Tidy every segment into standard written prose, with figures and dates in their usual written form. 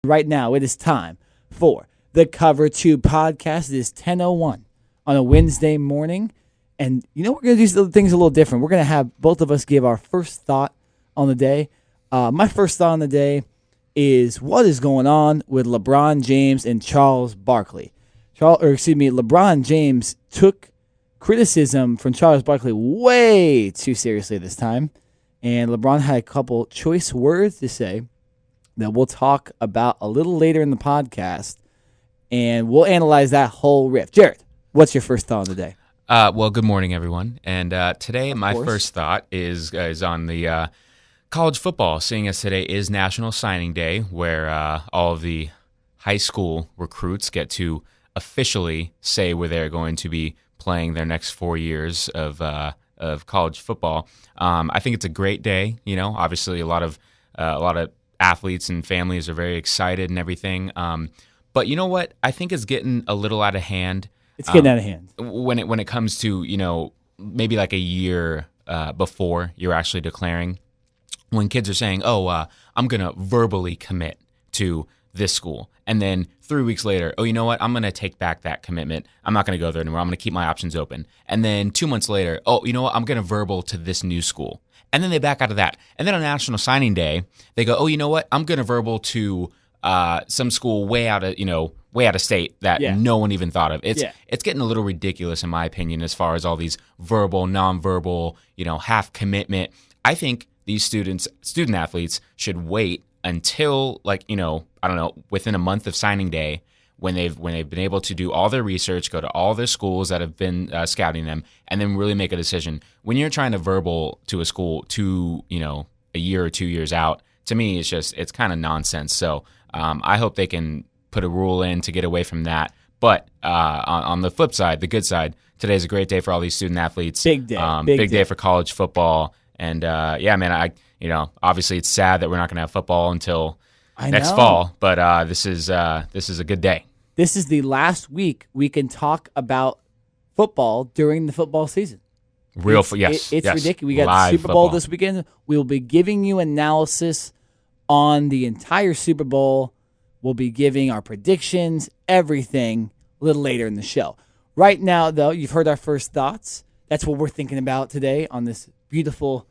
Right now, it is time for the Cover 2 podcast. It is 10:01 on a Wednesday morning. And we're going to do things a little different. We're going to have both of us give our first thought on the day. My first thought on the day is what is going on with LeBron James and Charles Barkley. LeBron James took criticism from Charles Barkley way too seriously this time. And LeBron had a couple choice words to say that we'll talk about a little later in the podcast. And we'll analyze that whole riff. Jared, what's your first thought of the day? Well, good morning, everyone. And today, my first thought is on the college football, seeing as today is National Signing Day, where all of the high school recruits get to officially say where they're going to be playing their next 4 years of college football. I think it's a great day. Obviously, a lot of athletes and families are very excited and everything. But you know what? I think it's getting a little out of hand. It's getting out of hand when it comes to maybe like a year before you're actually declaring. When kids are saying, I'm going to verbally commit to this school. And then 3 weeks later, you know what? I'm going to take back that commitment. I'm not going to go there anymore. I'm going to keep my options open. And then 2 months later, you know what? I'm going to verbal to this new school. And then they back out of that. And then on National Signing Day, they go, you know what? I'm going to verbal to some school way out of state that no one even thought of. It's getting a little ridiculous, in my opinion, as far as all these verbal, nonverbal, half commitment. I think these student athletes should wait until within a month of signing day, when they've been able to do all their research, go to all their schools that have been scouting them, and then really make a decision. When you're trying to verbal to a school a year or 2 years out, to me it's kind of nonsense. So I hope they can put a rule in to get away from that. But on the flip side, the good side, today's a great day for all these student athletes. Big day. Big day for college football. And obviously it's sad that we're not going to have football until next fall. But this is a good day. This is the last week we can talk about football during the football season. It's ridiculous. We got Live the Super Bowl football this weekend. We will be giving you analysis on the entire Super Bowl. We'll be giving our predictions, everything, a little later in the show. Right now, though, you've heard our first thoughts. That's what we're thinking about today on this beautiful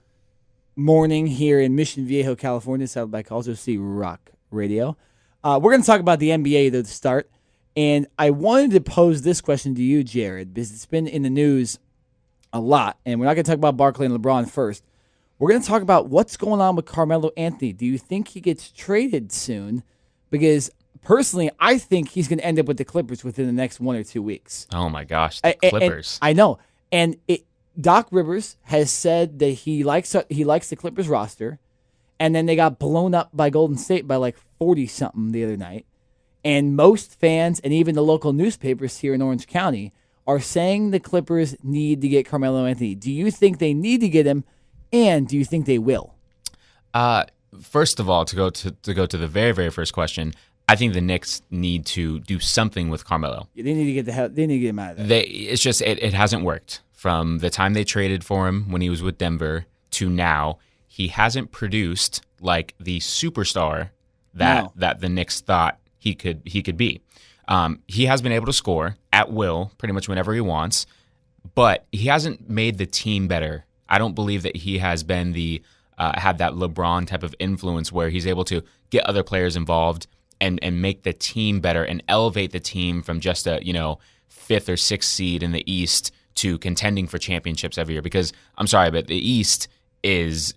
morning here in Mission Viejo, California, settled by Calls OC Rock Radio. We're going to talk about the NBA, though, to start. And I wanted to pose this question to you, Jared, because it's been in the news a lot. And we're not going to talk about Barkley and LeBron first. We're going to talk about what's going on with Carmelo Anthony. Do you think he gets traded soon? Because personally, I think he's going to end up with the Clippers within the next 1 or 2 weeks. Oh, my gosh, the Clippers. I know. And Doc Rivers has said that he likes the Clippers roster, and then they got blown up by Golden State by like 40-something the other night. And most fans and even the local newspapers here in Orange County are saying the Clippers need to get Carmelo Anthony. Do you think they need to get him, and do you think they will? First of all, to go to the very, very first question, I think the Knicks need to do something with Carmelo. They need to get him out of there. It's just it hasn't worked. From the time they traded for him when he was with Denver to now, he hasn't produced like the superstar that the Knicks thought he could be. He has been able to score at will pretty much whenever he wants, but he hasn't made the team better. I don't believe that he has been had that LeBron type of influence where he's able to get other players involved and make the team better and elevate the team from just a 5th or 6th seed in the East to contending for championships every year. Because I'm sorry, but the East is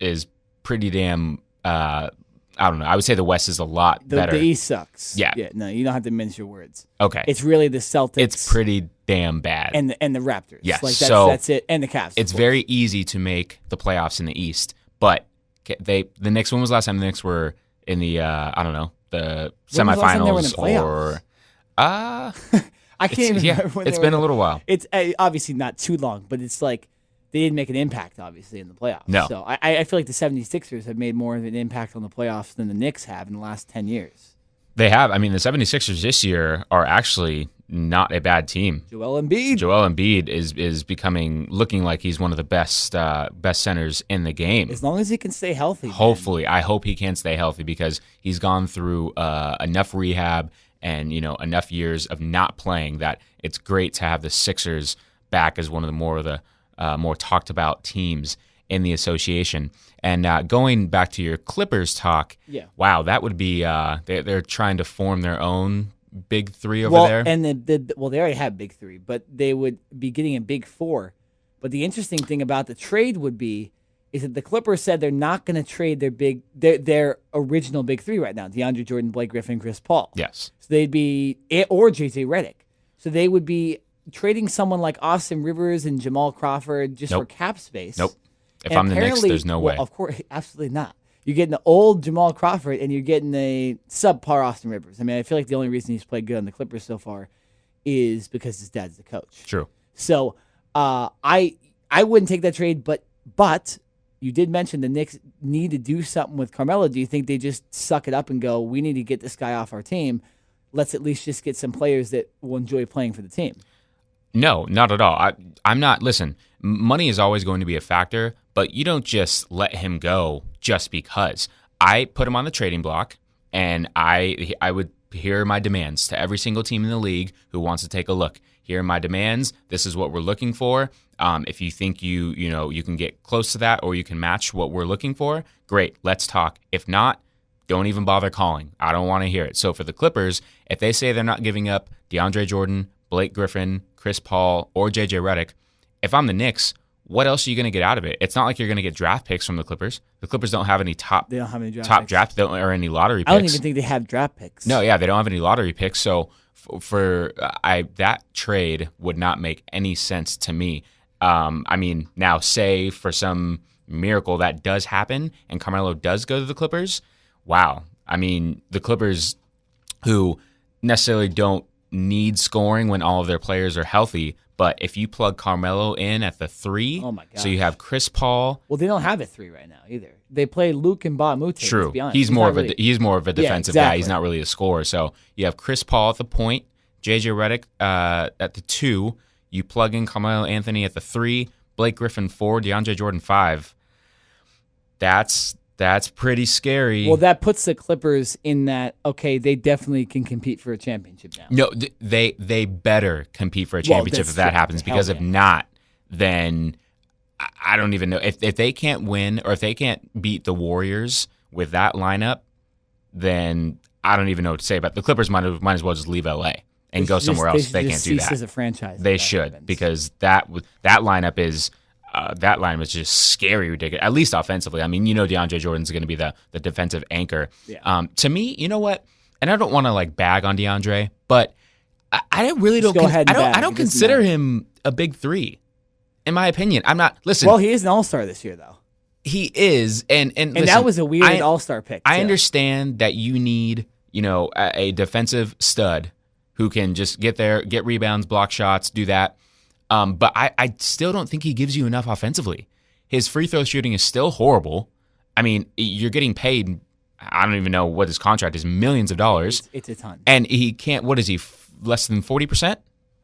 pretty damn. I don't know. I would say the West is a lot better. The East sucks. Yeah. No, you don't have to mince your words. Okay. It's really the Celtics. It's pretty damn bad. And the Raptors. Yes. That's it. And the Cavs. It's very easy to make the playoffs in the East, but the Knicks. When was the last time the Knicks were in the the semifinals or? I can't even remember. It's been a little while. It's obviously not too long, but it's like they didn't make an impact, obviously, in the playoffs. No. So I feel like the 76ers have made more of an impact on the playoffs than the Knicks have in the last 10 years. They have. I mean, the 76ers this year are actually not a bad team. Joel Embiid is looking like he's one of the best centers in the game. As long as he can stay healthy. Hopefully, I hope he can stay healthy because he's gone through enough rehab and enough years of not playing that it's great to have the Sixers back as one of the more talked about teams in the association. And going back to your Clippers talk, wow, that would be they're trying to form their own big three over there. And they already have big three, but they would be getting a big four. But the interesting thing about the trade would be is that the Clippers said they're not going to trade their original big three right now: DeAndre Jordan, Blake Griffin, Chris Paul. Yes, so they'd be or JJ Redick. So they would be trading someone like Austin Rivers and Jamal Crawford just for cap space. Nope. If I'm the Knicks, there's no way. Of course, absolutely not. You're getting the old Jamal Crawford, and you're getting a subpar Austin Rivers. I mean, I feel like the only reason he's played good on the Clippers so far is because his dad's the coach. True. So I wouldn't take that trade, but you did mention the Knicks need to do something with Carmelo. Do you think they just suck it up and go, we need to get this guy off our team? Let's at least just get some players that will enjoy playing for the team. No, not at all. I'm not. Listen, money is always going to be a factor, but you don't just let him go just because. I put him on the trading block, and I would here are my demands to every single team in the league who wants to take a look. Here are my demands. This is what we're looking for. If you think you can get close to that or you can match what we're looking for, great. Let's talk. If not, don't even bother calling. I don't want to hear it. So for the Clippers, if they say they're not giving up DeAndre Jordan, Blake Griffin, Chris Paul, or JJ Redick, if I'm the Knicks, what else are you going to get out of it? It's not like you're going to get draft picks from the Clippers. The Clippers don't have any top draft or any lottery picks. I don't even think they have draft picks. No, yeah, they don't have any lottery picks. So that trade would not make any sense to me. I mean, now say for some miracle that does happen and Carmelo does go to the Clippers, wow. I mean, the Clippers who necessarily don't need scoring when all of their players are healthy, but if you plug Carmelo in at the 3, oh my gosh. So you have Chris Paul. Well, they don't have a 3 right now either. They play Luke and Mbamute. True, to be honest. he's more of a defensive guy. He's not really a scorer. So you have Chris Paul at the point, JJ Redick at the 2. You plug in Carmelo Anthony at the 3, Blake Griffin 4, DeAndre Jordan 5. That's pretty scary. Well, that puts the Clippers in that, okay, they definitely can compete for a championship now. No, they better compete for a championship if that happens, because if not, then I don't even know. If they can't win or if they can't beat the Warriors with that lineup, then I don't even know what to say. But the Clippers might as well just leave L.A. and go somewhere else if they can't do that. As a franchise. They should, because that lineup is... that line was just scary, ridiculous, at least offensively. I mean, DeAndre Jordan's going to be the defensive anchor. Yeah. To me, you know what? And I don't want to bag on DeAndre, but I really don't. I don't consider him a big 3, in my opinion. I'm not. Listen. Well, he is an All-Star this year, though. He is, and listen, that was a weird All-Star pick. I understand that you need a defensive stud who can just get there, get rebounds, block shots, do that. But I still don't think he gives you enough offensively. His free throw shooting is still horrible. I mean, you're getting paid, I don't even know what his contract is, millions of dollars. It's a ton. And he can't, what is he, less than 40%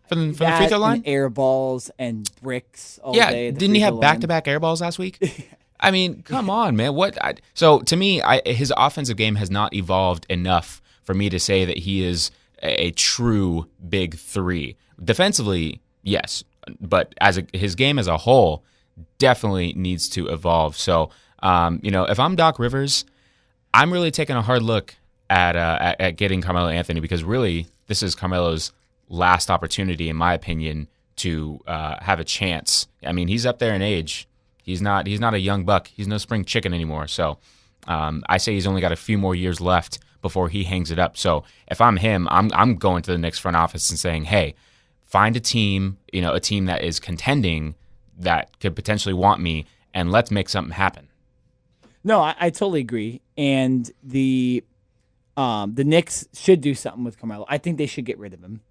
from the free throw line? And air balls and bricks all day. Didn't he have back-to-back air balls last week? I mean, come on, man. So to me, his offensive game has not evolved enough for me to say that he is a true big 3. Defensively, yes. But his game as a whole definitely needs to evolve. So, if I'm Doc Rivers, I'm really taking a hard look at getting Carmelo Anthony, because really this is Carmelo's last opportunity, in my opinion, to have a chance. I mean, he's up there in age. He's not a young buck. He's no spring chicken anymore. So, I say he's only got a few more years left before he hangs it up. So, if I'm him, I'm going to the Knicks front office and saying, hey, find a team, a team that is contending that could potentially want me, and let's make something happen. No, I totally agree. And the Knicks should do something with Carmelo. I think they should get rid of him.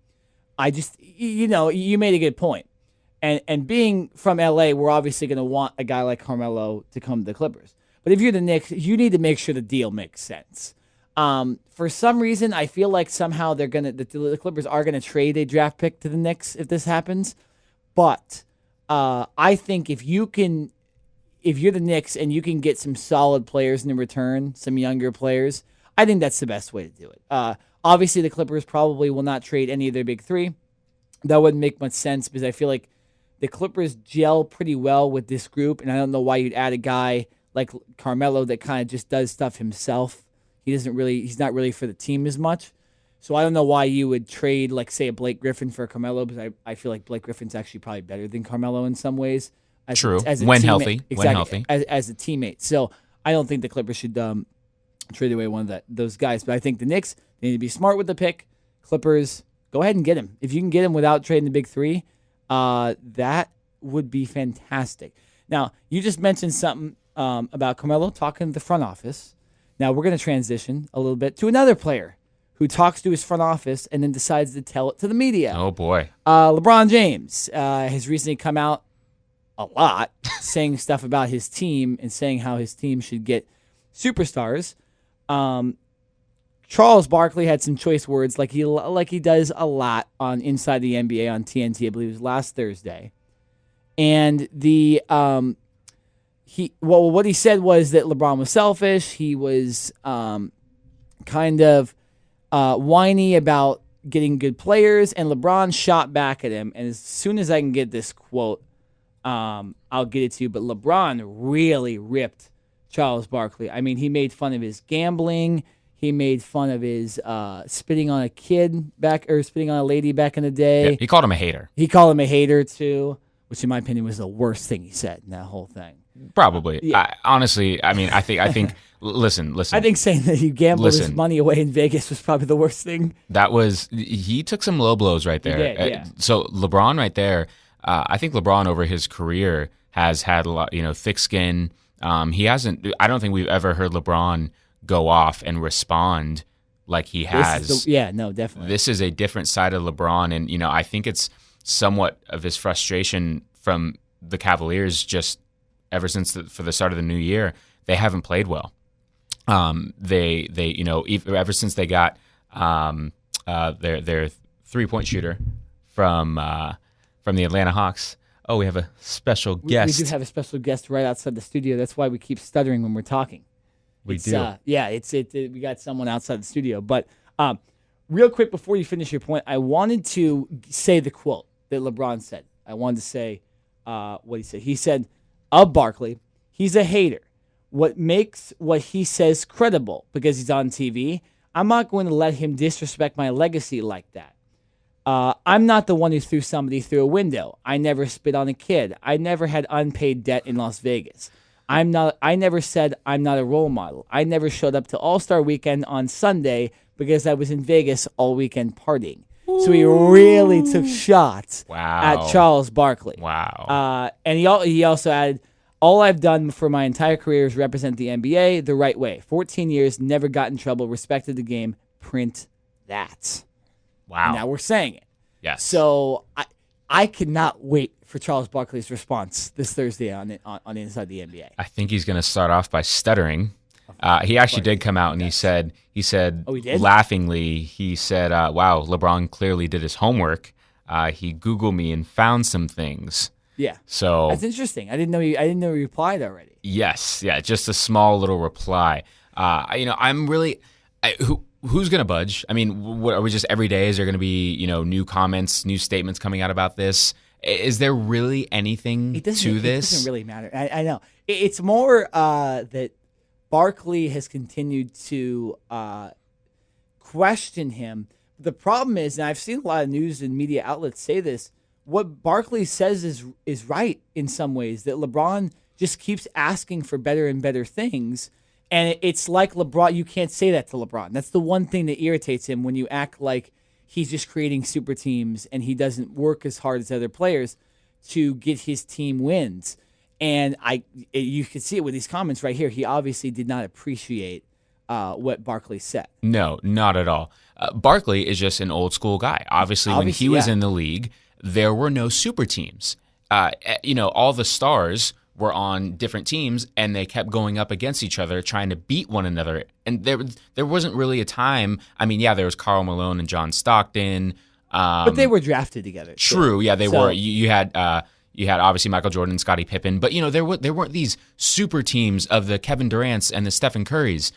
I just, you made a good point. And being from LA, we're obviously going to want a guy like Carmelo to come to the Clippers. But if you're the Knicks, you need to make sure the deal makes sense. For some reason, I feel like somehow the Clippers are gonna trade a draft pick to the Knicks if this happens. But I think if you're the Knicks and you can get some solid players in return, some younger players, I think that's the best way to do it. Obviously, the Clippers probably will not trade any of their big three. That wouldn't make much sense because I feel like the Clippers gel pretty well with this group, and I don't know why you'd add a guy like Carmelo that kind of just does stuff himself. He's not really for the team as much. So I don't know why you would trade, like, say, a Blake Griffin for Carmelo, because I feel like Blake Griffin's actually probably better than Carmelo in some ways. True. When healthy. Exactly. When healthy. As a teammate. So I don't think the Clippers should trade away one of those guys. But I think the Knicks, they need to be smart with the pick. Clippers, go ahead and get him. If you can get him without trading the big three, that would be fantastic. Now, you just mentioned something about Carmelo talking to the front office. Now, we're going to transition a little bit to another player who talks to his front office and then decides to tell it to the media. Oh, boy. LeBron James has recently come out a lot saying stuff about his team and saying how his team should get superstars. Charles Barkley had some choice words like he does a lot on Inside the NBA on TNT, I believe it was last Thursday. And what he said was that LeBron was selfish. He was kind of whiny about getting good players, and LeBron shot back at him. And as soon as I can get this quote, I'll get it to you. But LeBron really ripped Charles Barkley. I mean, he made fun of his gambling. He made fun of his spitting on a lady back in the day. Yeah, he called him a hater. He called him a hater too, which in my opinion was the worst thing he said in that whole thing. Probably. Yeah. Honestly, I mean, I think. Listen. I think saying that he gambled his money away in Vegas was probably the worst thing. He took some low blows right there. He did, yeah. So LeBron right there, I think LeBron over his career has had a lot, thick skin. He hasn't. I don't think we've ever heard LeBron go off and respond like he has. Definitely. This is a different side of LeBron, and I think it's somewhat of his frustration from the Cavaliers just ever since for the start of the new year. They haven't played well. They ever since they got their 3-point shooter from the Atlanta Hawks. Oh, we have a special guest. We do have a special guest right outside the studio. That's why we keep stuttering when we're talking. We do. We got someone outside the studio. But real quick before you finish your point, I wanted to say the quote that LeBron said. I wanted to say what he said. He said, of Barkley, he's a hater. What makes what he says credible, because he's on TV, I'm not going to let him disrespect my legacy like that. I'm not the one who threw somebody through a window. I never spit on a kid. I never had unpaid debt in Las Vegas. I never said I'm not a role model. I never showed up to All-Star Weekend on Sunday because I was in Vegas all weekend partying. Ooh. So he really took shots at Charles Barkley. Wow. And he also added, all I've done for my entire career is represent the NBA the right way. 14 years, never got in trouble, respected the game. Print that. Wow. And now we're saying it. Yes. So I cannot wait for Charles Barkley's response this Thursday on Inside the NBA. I think he's going to start off by stuttering. He actually did come out and he said, oh, he did? Laughingly, he said, wow, LeBron clearly did his homework. He Googled me and found some things. Yeah. So that's interesting. I didn't know he replied already. Yes. Yeah. Just a small little reply. I'm really, who's going to budge? I mean, what are we just every day? Is there going to be, new comments, new statements coming out about this? Is there really anything to this? It doesn't really matter. I know. It's more that Barkley has continued to question him. The problem is, and I've seen a lot of news and media outlets say this, what Barkley says is right in some ways, that LeBron just keeps asking for better and better things. And it's like LeBron, you can't say that to LeBron. That's the one thing that irritates him, when you act like he's just creating super teams and he doesn't work as hard as other players to get his team wins. And you can see it with these comments right here. He obviously did not appreciate what Barkley said. No, not at all. Barkley is just an old school guy. Obviously when he was in the league, there were no super teams. All the stars were on different teams, and they kept going up against each other, trying to beat one another. And there wasn't really a time. I mean, yeah, there was Karl Malone and John Stockton. But they were drafted together. True, yeah, they were. You had obviously Michael Jordan and Scottie Pippen, but there weren't these super teams of the Kevin Durant's and the Stephen Currys.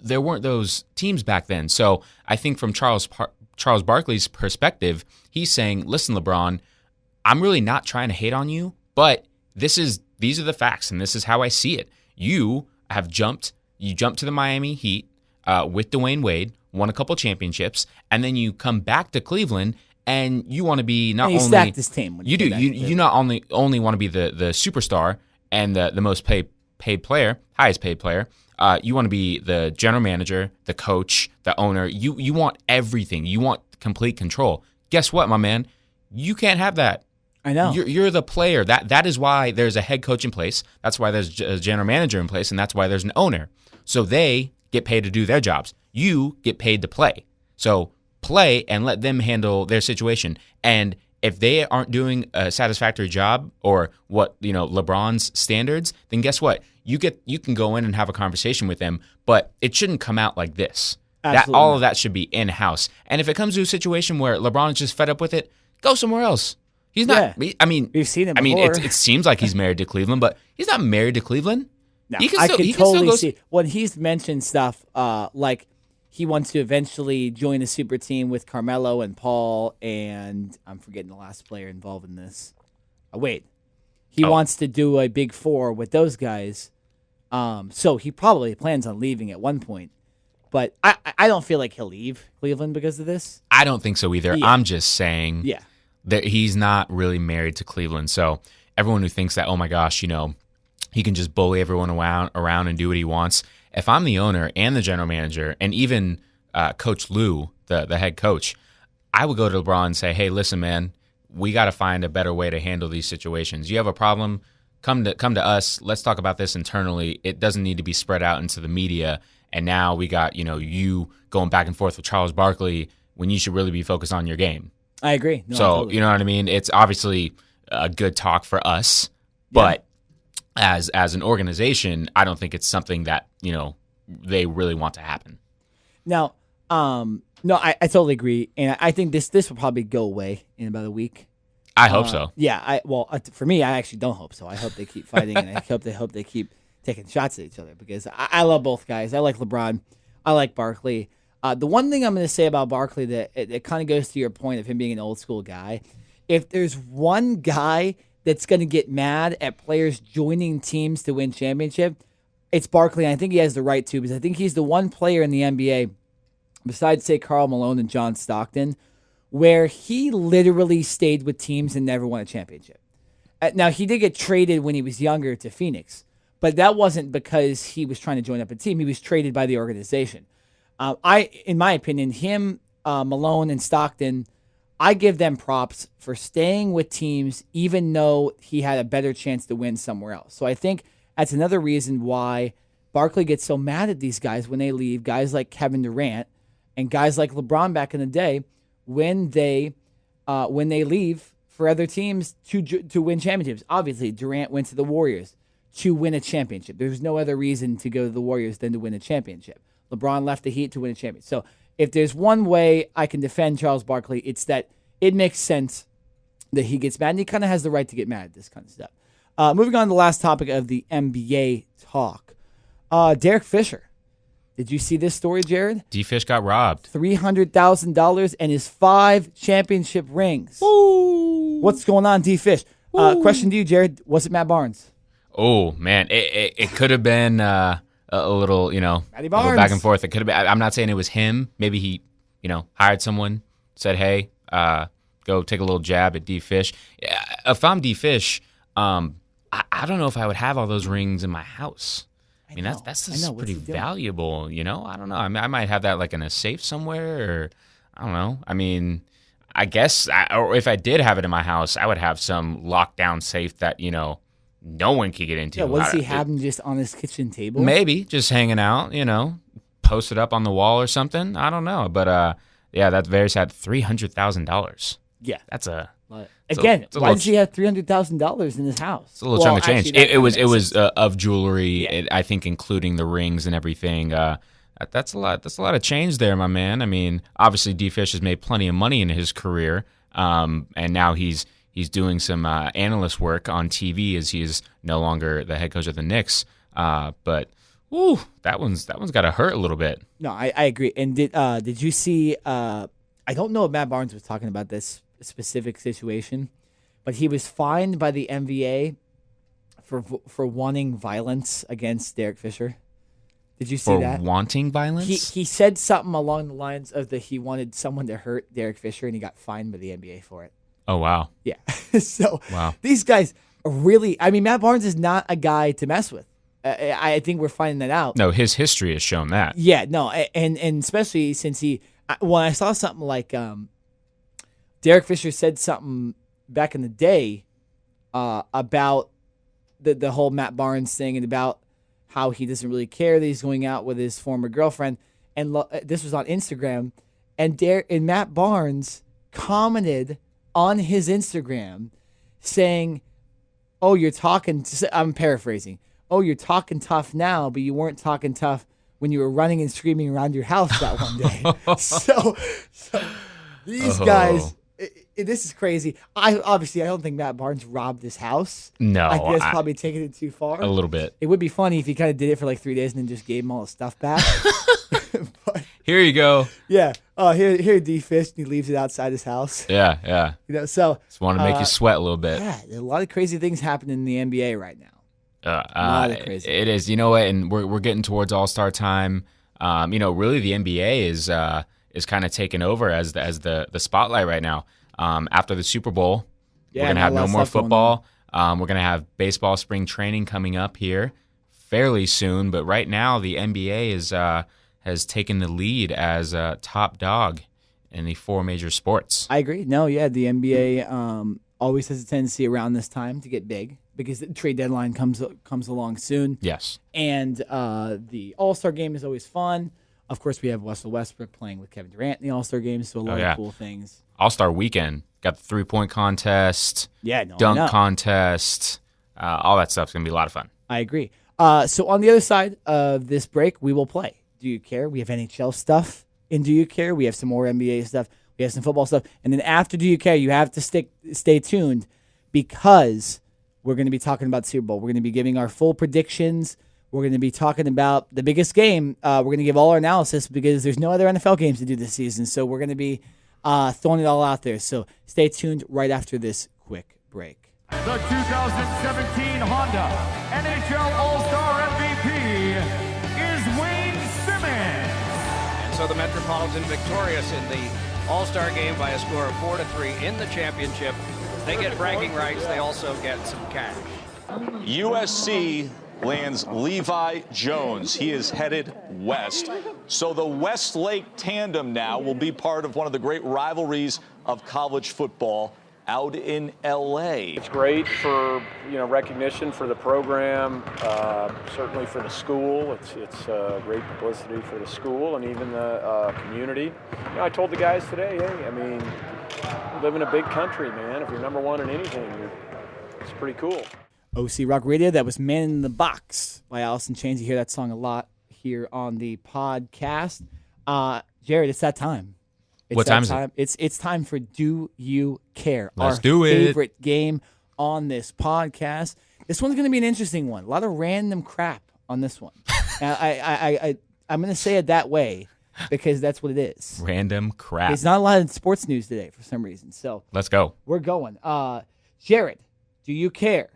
There weren't those teams back then. So I think from Charles Barkley's perspective, he's saying, "Listen, LeBron, I'm really not trying to hate on you, but these are the facts, and this is how I see it. You jumped to the Miami Heat with Dwayne Wade, won a couple championships, and then you come back to Cleveland." And you want to be not only stacked this team. You do. You not only want to be the superstar and the most paid player, highest paid player. You want to be the general manager, the coach, the owner. You want everything. You want complete control. Guess what, my man? You can't have that. I know. You're the player. That is why there's a head coach in place. That's why there's a general manager in place, and that's why there's an owner. So they get paid to do their jobs. You get paid to play. So play and let them handle their situation. And if they aren't doing a satisfactory job or what, LeBron's standards, then guess what? You can go in and have a conversation with them, but it shouldn't come out like this. All of that should be in-house. And if it comes to a situation where LeBron is just fed up with it, go somewhere else. He's not. Yeah. I mean, we've seen him before. I mean, it seems like he's married to Cleveland, but he's not married to Cleveland. No, I can totally see when he's mentioned stuff like he wants to eventually join a super team with Carmelo and Paul, and I'm forgetting the last player involved in this. He wants to do a big four with those guys. So he probably plans on leaving at one point. But I don't feel like he'll leave Cleveland because of this. I don't think so either. Yeah. I'm just saying that he's not really married to Cleveland. So everyone who thinks that, oh my gosh, he can just bully everyone around and do what he wants. If I'm the owner and the general manager and even Coach Lou, the head coach, I would go to LeBron and say, hey, listen, man, we got to find a better way to handle these situations. You have a problem, come to us. Let's talk about this internally. It doesn't need to be spread out into the media. And now we got, you going back and forth with Charles Barkley when you should really be focused on your game. I agree. No, so, totally. You know what I mean? It's obviously a good talk for us, but as an organization, I don't think it's something that, they really want to happen. Now, no, I totally agree. And I think this will probably go away in about a week. I hope so. Yeah. For me, I actually don't hope so. I hope they keep fighting, and I hope they keep taking shots at each other because I love both guys. I like LeBron. I like Barkley. The one thing I'm going to say about Barkley that it kind of goes to your point of him being an old school guy. If there's one guy that's going to get mad at players joining teams to win championship, it's Barkley. And I think he has the right to because I think he's the one player in the NBA, besides, say, Karl Malone and John Stockton, where he literally stayed with teams and never won a championship. Now, he did get traded when he was younger to Phoenix, but that wasn't because he was trying to join up a team. He was traded by the organization. In my opinion, him, Malone, and Stockton, I give them props for staying with teams even though he had a better chance to win somewhere else. So I think that's another reason why Barkley gets so mad at these guys when they leave, guys like Kevin Durant and guys like LeBron back in the day when they leave for other teams to win championships. Obviously, Durant went to the Warriors to win a championship. There's no other reason to go to the Warriors than to win a championship. LeBron left the Heat to win a championship. So if there's one way I can defend Charles Barkley, it's that it makes sense that he gets mad, and he kind of has the right to get mad at this kind of stuff. Moving on to the last topic of the NBA talk. Derek Fisher. Did you see this story, Jared? D-Fish got robbed. $300,000 and his 5 championship rings. Ooh. What's going on, D-Fish? Question to you, Jared. Was it Matt Barnes? Oh, man. It could have been a little, a little back and forth. It could have been. I'm not saying it was him. Maybe he, hired someone, said, hey, go take a little jab at D-Fish. If I'm D-Fish, I don't know if I would have all those rings in my house. I mean, that's just pretty valuable, I don't know. I might have that like in a safe somewhere, or I don't know. I mean, I guess, or if I did have it in my house, I would have some lockdown safe that, no one could get into. Yeah, does he have them just on his kitchen table? Maybe, just hanging out, posted up on the wall or something. I don't know. But, that's very sad. $300,000. Yeah. That's a Again, it's a why little does he have $300,000 in his house? It's a little chunk of change. Actually, It was of jewelry. Yeah. I think including the rings and everything. That's a lot. That's a lot of change there, my man. I mean, obviously, D-Fish has made plenty of money in his career, and now he's doing some analyst work on TV as he is no longer the head coach of the Knicks. But that one's got to hurt a little bit. No, I agree. And did you see? I don't know if Matt Barnes was talking about this specific situation, but he was fined by the NBA for wanting violence against Derek Fisher. Did you see that? For wanting violence? He said something along the lines of that he wanted someone to hurt Derek Fisher, and he got fined by the NBA for it. Oh, wow. Yeah. So wow. These guys are really, I mean, Matt Barnes is not a guy to mess with. I think we're finding that out. No, his history has shown that. Yeah, no, and especially since when I saw something like Derek Fisher said something back in the day about the whole Matt Barnes thing and about how he doesn't really care that he's going out with his former girlfriend, and this was on Instagram, and Matt Barnes commented on his Instagram saying, "Oh, you're talking." I'm paraphrasing. "Oh, you're talking tough now, but you weren't talking tough when you were running and screaming around your house that one day." so these guys, this is crazy. I don't think Matt Barnes robbed his house. No, I think that's probably taking it too far. A little bit. It would be funny if he kind of did it for like 3 days and then just gave him all his stuff back. But, here you go. Yeah. Oh, here D-Fish, and he leaves it outside his house. Yeah. So just want to make you sweat a little bit. Yeah, there are a lot of crazy things happening in the NBA right now. It is. You know what? And we're getting towards All-Star time. Really the NBA is kind of taking over as the spotlight right now. After the Super Bowl, we're gonna have no more football. We're gonna have baseball spring training coming up here fairly soon. But right now, the NBA has taken the lead as a top dog in the 4 major sports. I agree. No, yeah, the NBA always has a tendency around this time to get big because the trade deadline comes along soon. Yes. And the All-Star game is always fun. Of course, we have Russell Westbrook playing with Kevin Durant in the All-Star game, so a lot of cool things. All-Star weekend. Got the 3-point contest, dunk contest. All that stuff's going to be a lot of fun. I agree. So on the other side of this break, we will play Do You Care? We have NHL stuff in Do You Care? We have some more NBA stuff. We have some football stuff. And then after Do You Care, you have to stay tuned because we're going to be talking about the Super Bowl. We're going to be giving our full predictions. We're going to be talking about the biggest game. We're going to give all our analysis because there's no other NFL games to do this season. So we're going to be throwing it all out there. So stay tuned right after this quick break. The 2017 Honda NHL All-Star MVP is Wayne Simmons. And so the Metropolitan victorious in the All-Star game by a score of 4-3 in the championship. They get bragging rights. They also get some cash. USC lands Levi Jones. He is headed west. So the Westlake tandem now will be part of one of the great rivalries of college football out in LA. It's great for recognition for the program, certainly for the school. It's great publicity for the school and even the community. I told the guys today, hey, I mean, we live in a big country, man. If you're number one in anything, it's pretty cool. OC Rock Radio, that was Man in the Box by Alice in Chains. You hear that song a lot here on the podcast. Jared, it's that time. What time is it? It's time for Do You Care? Let's do it. Our favorite game on this podcast. This one's going to be an interesting one. A lot of random crap on this one. I'm going to say it that way because that's what it is. Random crap. It's not a lot of sports news today for some reason. So let's go. We're going. Jared, do you care?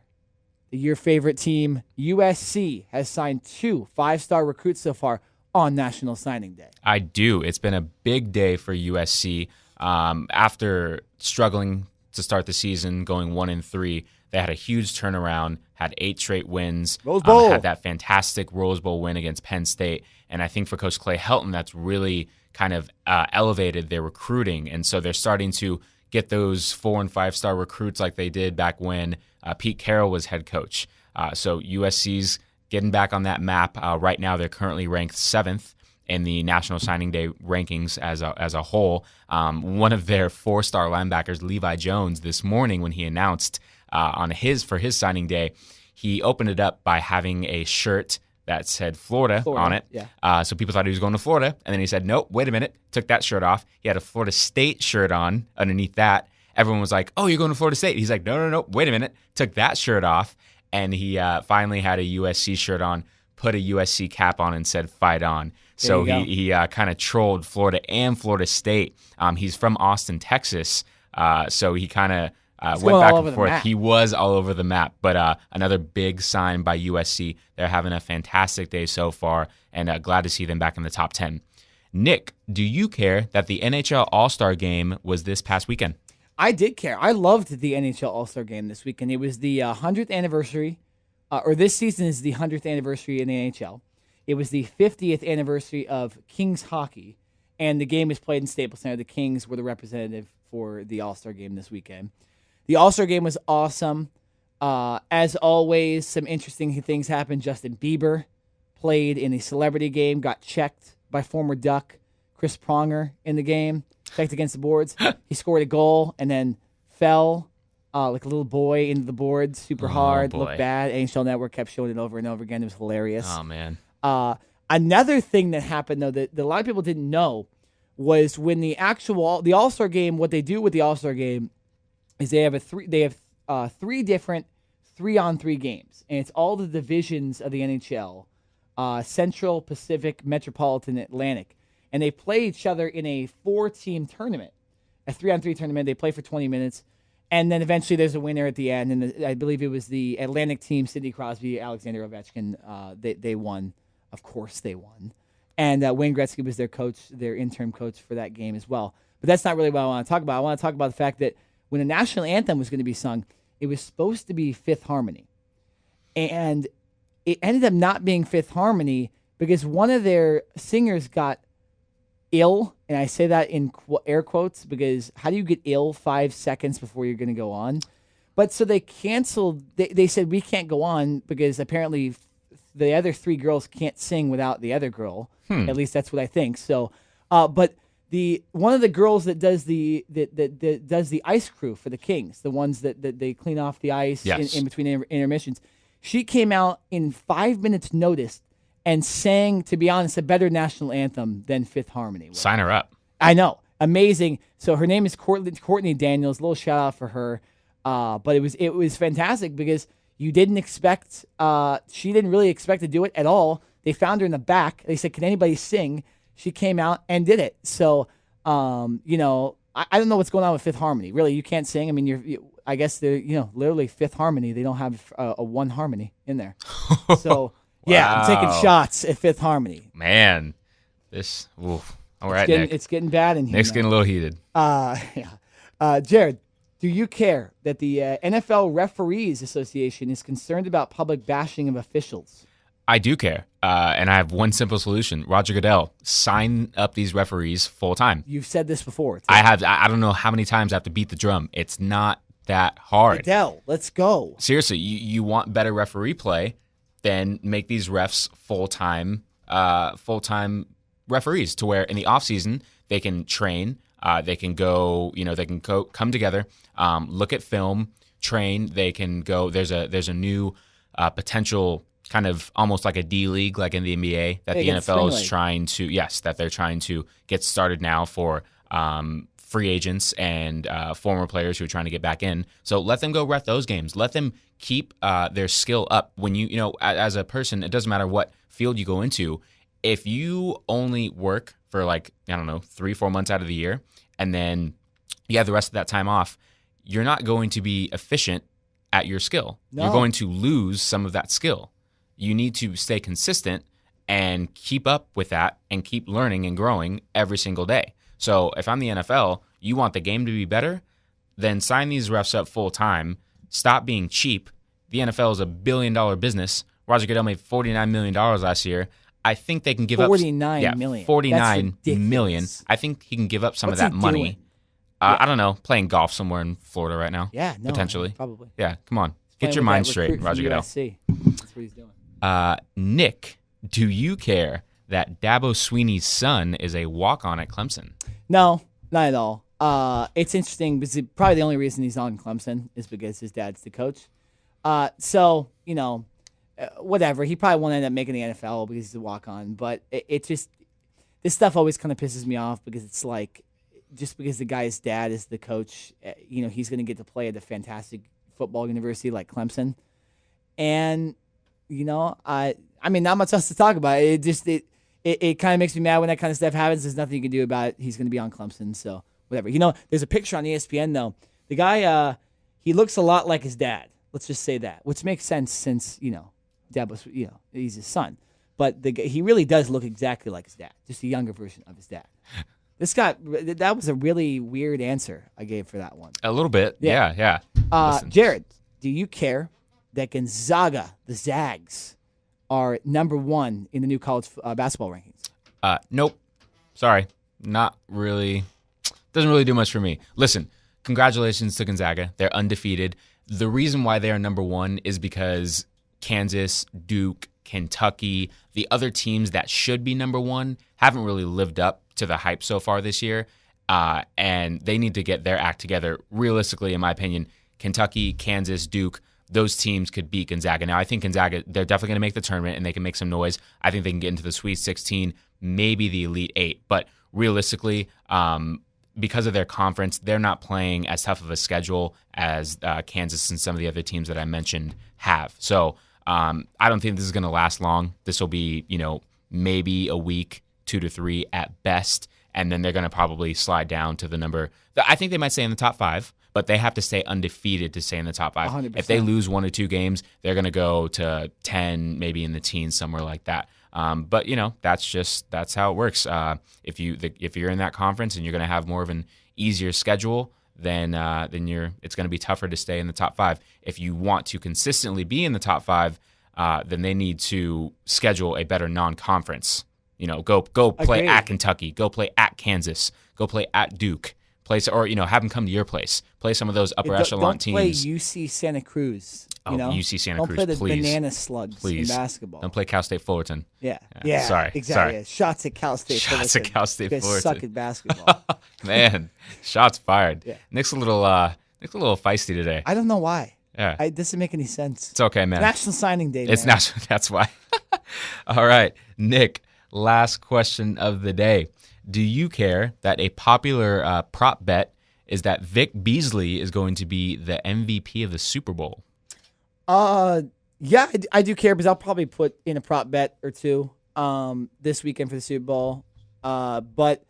Your favorite team, USC, has signed 2 5-star recruits so far on National Signing Day. I do. It's been a big day for USC. After struggling to start the season, going 1-3, they had a huge turnaround, had 8 straight wins. Rose Bowl. Had that fantastic Rose Bowl win against Penn State. And I think for Coach Clay Helton, that's really kind of elevated their recruiting. And so they're starting to get those 4- and 5-star recruits like they did back when Pete Carroll was head coach. So USC's getting back on that map. Right now, they're currently ranked 7th in the National Signing Day rankings as a whole. One of their 4-star linebackers, Levi Jones, this morning when he announced for his signing day, he opened it up by having a shirt that said Florida on it. Yeah. So people thought he was going to Florida. And then he said, nope, wait a minute. Took that shirt off. He had a Florida State shirt on underneath that. Everyone was like, oh, you're going to Florida State. He's like, no, wait a minute. Took that shirt off. And he finally had a USC shirt on, put a USC cap on, and said, fight on. So he kind of trolled Florida and Florida State. He's from Austin, Texas. So he kind of went back and forth. He was all over the map. But another big sign by USC. They're having a fantastic day so far, and glad to see them back in the top 10. Nick, do you care that the NHL All-Star Game was this past weekend? I did care. I loved the NHL All-Star Game this weekend. It was the 100th anniversary, or this season is the 100th anniversary in the NHL. It was the 50th anniversary of Kings hockey, and the game was played in Staples Center. The Kings were the representative for the All-Star Game this weekend. The All-Star Game was awesome. As always, some interesting things happened. Justin Bieber played in a celebrity game, got checked by former Duck Chris Pronger in the game, checked against the boards. He scored a goal and then fell like a little boy into the boards super hard, looked bad. NHL Network kept showing it over and over again. It was hilarious. Oh, man. Another thing that happened, though, that a lot of people didn't know was when the All-Star Game, what they do with the All-Star Game is they have three different 3-on-3 games, and it's all the divisions of the NHL, Central, Pacific, Metropolitan, Atlantic, and they play each other in a 4-team tournament, a 3-on-3 tournament. They play for 20 minutes, and then eventually there's a winner at the end, and I believe it was the Atlantic team, Sidney Crosby, Alexander Ovechkin. They won. Of course they won. And Wayne Gretzky was their coach, their interim coach for that game as well. But that's not really what I want to talk about. I want to talk about the fact that when the national anthem was going to be sung, it was supposed to be Fifth Harmony. And it ended up not being Fifth Harmony because one of their singers got ill. And I say that in air quotes because how do you get ill 5 seconds before you're going to go on? But so they canceled. They said, we can't go on because apparently the other 3 girls can't sing without the other girl. At least that's what I think. So, but one of the girls that does the ice crew for the Kings, the ones that they clean off the ice in between intermissions, she came out in 5 minutes notice and sang, to be honest, a better national anthem than Fifth Harmony. Sign her up. I know. Amazing. So her name is Courtney Daniels. A little shout out for her. But it was fantastic because you didn't expect, she didn't really expect to do it at all. They found her in the back. They said, can anybody sing? She came out and did it. So, I don't know what's going on with Fifth Harmony. Really, you can't sing. I mean, I guess they're, literally Fifth Harmony. They don't have a one harmony in there. So, yeah, I'm taking shots at Fifth Harmony. Man, this, oof. All right, Nick. It's getting bad in here. Nick's getting a little heated. Jared, do you care that the NFL Referees Association is concerned about public bashing of officials? I do care, and I have one simple solution. Roger Goodell, sign up these referees full time. You've said this before. I have. I don't know how many times I have to beat the drum. It's not that hard. Goodell, let's go. Seriously, you want better referee play, then make these refs full-time referees to where in the offseason they can train, they can go, they can come together, look at film, train. They can go. There's a new potential kind of almost like a D league, like in the NBA, that the NFL is trying to, that they're trying to get started now for free agents and former players who are trying to get back in. So let them go ref those games. Let them keep their skill up. When as a person, it doesn't matter what field you go into. If you only work for 3-4 months out of the year, and then you have the rest of that time off, you're not going to be efficient at your skill. No. You're going to lose some of that skill. You need to stay consistent and keep up with that and keep learning and growing every single day. So if I'm the NFL, you want the game to be better, then sign these refs up full time. Stop being cheap. The NFL is $1 billion business. Roger Goodell made $49 million last year. I think they can give up $49 million. $49 million. I think he can give up some of that money. I don't know, playing golf somewhere in Florida right now. Yeah, no, potentially. Probably. Yeah, come on. Get your mind straight, Roger Goodell. That's what he's doing. Nick, do you care that Dabo Swinney's son is a walk-on at Clemson. No, not at all. It's interesting because probably the only reason he's on Clemson is because his dad's the coach. So, whatever. He probably won't end up making the NFL because he's a walk-on. But it just, this stuff always kind of pisses me off because it's like, just because the guy's dad is the coach, he's going to get to play at a fantastic football university like Clemson. And, I mean, not much else to talk about. It kind of makes me mad when that kind of stuff happens. There's nothing you can do about it. He's going to be on Clemson, so whatever. There's a picture on ESPN, though. The guy, he looks a lot like his dad. Let's just say that, which makes sense since, Dad was, he's his son. But he really does look exactly like his dad, just a younger version of his dad. That was a really weird answer I gave for that one. A little bit, yeah. Jared, do you care that Gonzaga, the Zags, are number 1 in the new college basketball rankings? Nope. Sorry. Not really. Doesn't really do much for me. Listen, congratulations to Gonzaga. They're undefeated. The reason why they are number 1 is because Kansas, Duke, Kentucky, the other teams that should be number 1 haven't really lived up to the hype so far this year. And they need to get their act together. Realistically, in my opinion, Kentucky, Kansas, Duke, those teams could beat Gonzaga. Now, I think Gonzaga, they're definitely going to make the tournament and they can make some noise. I think they can get into the Sweet 16, maybe the Elite 8. But realistically, because of their conference, they're not playing as tough of a schedule as Kansas and some of the other teams that I mentioned have. So I don't think this is going to last long. This will be, maybe a week, 2 to 3 at best. And then they're going to probably slide down to the number. I think they might stay in the top 5, but they have to stay undefeated to stay in the top 5. 100%. If they lose 1 or 2 games, they're going to go to 10, maybe in the teens, somewhere like that. But that's how it works. If you're in that conference and you're going to have more of an easier schedule, then it's going to be tougher to stay in the top 5. If you want to consistently be in the top 5, then they need to schedule a better non-conference. Go play Agreed. at Kentucky, go play at Kansas, go play at Duke. Have them come to your place. Play some of those upper echelon teams. Don't play UC Santa Cruz. UC Santa don't Cruz, play the please. Banana Slugs Please. in basketball. Don't play Cal State Fullerton. Yeah. Sorry. Exactly. Sorry. Yeah. Shots at Cal State. Shots at Cal State You guys Fullerton. suck at basketball. Man, shots fired. Yeah. Nick's a little feisty today. I don't know why. Yeah. It doesn't make any sense. It's okay, man. National Signing Day. It's man. national. That's why. All right, Nick. Last question of the day. Do you care that a popular prop bet is that Vic Beasley is going to be the MVP of the Super Bowl? Yeah, I do care because I'll probably put in a prop bet or two this weekend for the Super Bowl. But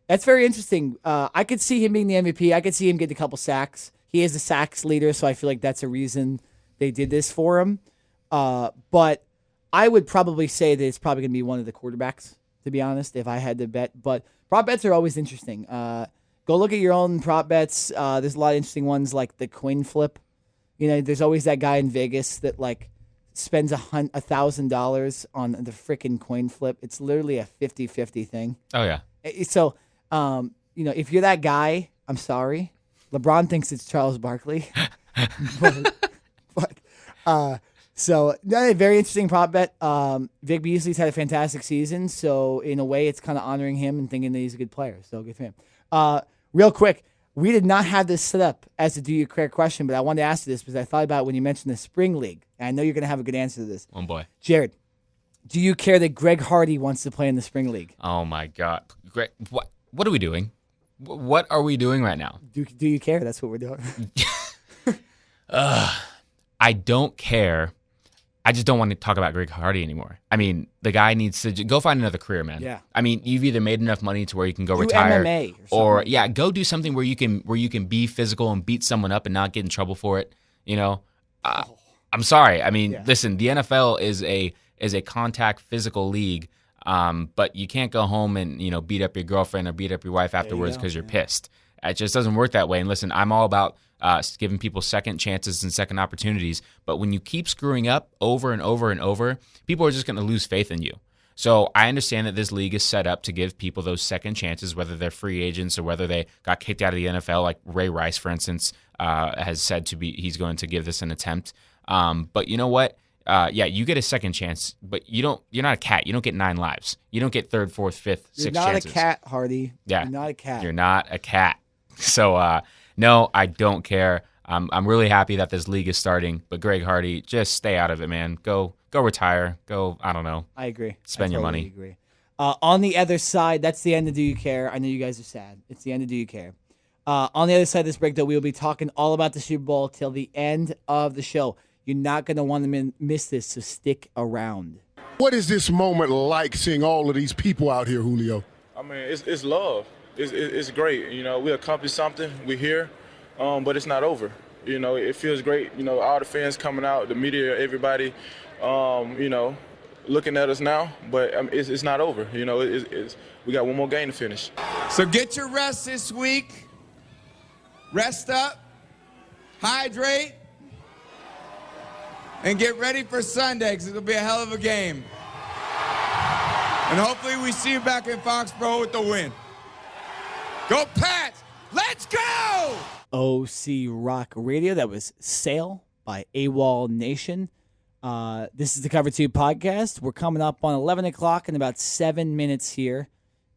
that's very interesting. I could see him being the MVP. I could see him getting a couple sacks. He is the sacks leader, so I feel like that's a reason they did this for him. But I would probably say that it's probably going to be one of the quarterbacks, to be honest, if I had to bet. But prop bets are always interesting. Go look at your own prop bets. There's a lot of interesting ones like the coin flip. There's always that guy in Vegas that spends $1,000 on the freaking coin flip. It's literally a 50-50 thing. Oh yeah. So, if you're that guy, I'm sorry. LeBron thinks it's Charles Barkley. So very interesting prop bet. Vic Beasley's had a fantastic season, so in a way, it's kind of honoring him and thinking that he's a good player. So good for him. Real quick, we did not have this set up as a Do You Care question, but I wanted to ask you this because I thought about it when you mentioned the Spring League, and I know you're going to have a good answer to this. Oh boy, Jared, do you care that Greg Hardy wants to play in the Spring League? Oh my God, Greg, what are we doing? What are we doing right now? Do you care? That's what we're doing. I don't care. I just don't want to talk about Greg Hardy anymore. I mean, the guy needs to go find another career, man. Yeah. I mean, you've either made enough money to where you can go Do retire, MMA or go do something where you can be physical and beat someone up and not get in trouble for it. I'm sorry. I mean, listen, the NFL is a contact physical league, but you can't go home and beat up your girlfriend or beat up your wife afterwards because you're pissed. It just doesn't work that way. And listen, I'm all about giving people second chances and second opportunities. But when you keep screwing up over and over and over, people are just going to lose faith in you. So I understand that this league is set up to give people those second chances, whether they're free agents or whether they got kicked out of the NFL. Like Ray Rice, for instance, has said he's going to give this an attempt. But you know what? yeah, you get a second chance, but you're not a cat. You don't get 9 lives. You don't get third, fourth, fifth, You're sixth not chances. a cat, Hardy. Yeah. You're not a cat. You're not a cat. So, no, I don't care. I'm really happy that this league is starting, but Greg Hardy, just stay out of it, man. Go retire. Go, I don't know. I agree. Spend your money. I agree. On the other side, that's the end of Do You Care? I know you guys are sad. It's the end of Do You Care? On the other side of this break, though, we will be talking all about the Super Bowl till the end of the show. You're not going to want to miss this, so stick around. What is this moment like, seeing all of these people out here, Julio? I mean, it's love. It's great. You know, we accomplished something. We're here, but it's not over. You know, it feels great. You know, all the fans coming out, the media, everybody, you know, looking at us now. But it's not over. You know, we got one more game to finish. So get your rest this week. Rest up, hydrate, and get ready for Sunday, because it'll be a hell of a game. And hopefully we see you back in Foxborough with the win. Go Pats! Let's go! OC Rock Radio. That was Sail by AWOL Nation. This is the Cover 2 podcast. We're coming up on 11 o'clock in about 7 minutes here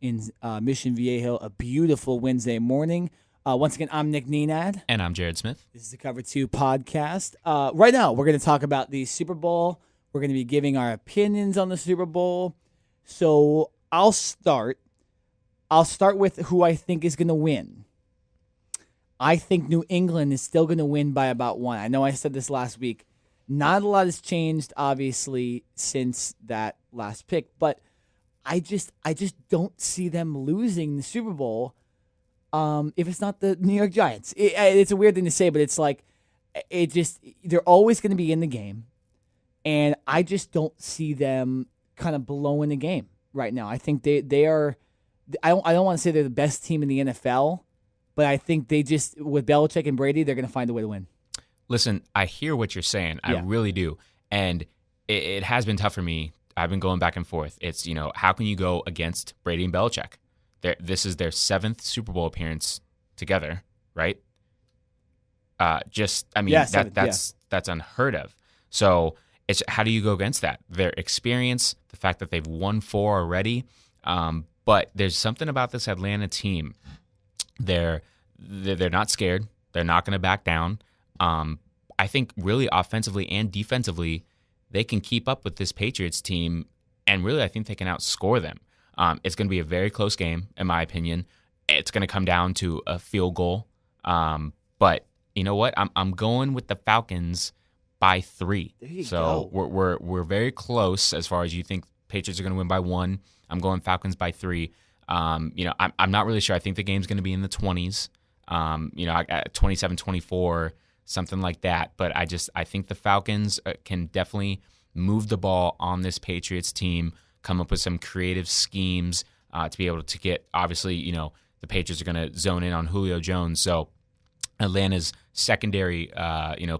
in Mission Viejo, a beautiful Wednesday morning. Once again, I'm Nick Nenad. And I'm Jared Smith. This is the Cover 2 podcast. Right now, we're going to talk about the Super Bowl. We're going to be giving our opinions on the Super Bowl. So I'll start with who I think is going to win. I think New England is still going to win by about 1. I know I said this last week. Not a lot has changed, obviously, since that last pick. But I just don't see them losing the Super Bowl. If it's not the New York Giants. It's a weird thing to say, but it's like, they're always going to be in the game. And I just don't see them kind of blowing the game right now. I think they are, I don't want to say they're the best team in the NFL, but I think they just, with Belichick and Brady, they're going to find a way to win. Listen, I hear what you're saying. Yeah. I really do. And it has been tough for me. I've been going back and forth. It's, how can you go against Brady and Belichick? This is their 7th Super Bowl appearance together, right? That's unheard of. So it's, how do you go against that? Their experience, the fact that they've won 4 already. But there's something about this Atlanta team. They're not scared. They're not going to back down. I think really offensively and defensively, they can keep up with this Patriots team, and really I think they can outscore them. It's going to be a very close game, in my opinion. It's going to come down to a field goal. But you know what? I'm going with the Falcons by 3. There you so go. we're very close as far as you think Patriots are going to win by 1. I'm going Falcons by 3. I'm not really sure. I think the game's going to be in the 20s. 27-24, something like that. But I think the Falcons can definitely move the ball on this Patriots team, come up with some creative schemes to be able to get, obviously, the Patriots are going to zone in on Julio Jones. So Atlanta's secondary,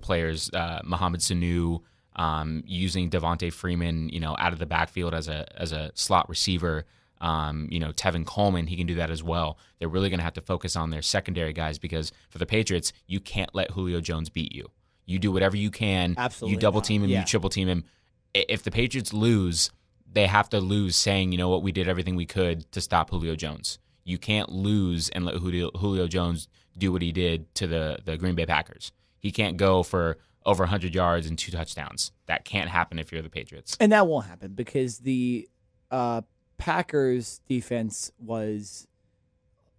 players, Mohamed Sanu, using Devontae Freeman, out of the backfield as a slot receiver. Tevin Coleman, he can do that as well. They're really going to have to focus on their secondary guys, because for the Patriots, you can't let Julio Jones beat you. You do whatever you can. Absolutely. You double team him, Yeah. you triple team him. If the Patriots lose, they have to lose saying, you know what, we did everything we could to stop Julio Jones. You can't lose and let Julio Jones do what he did to the Green Bay Packers. He can't go for over 100 yards and 2 touchdowns. That can't happen if you're the Patriots. And that won't happen because the Packers defense was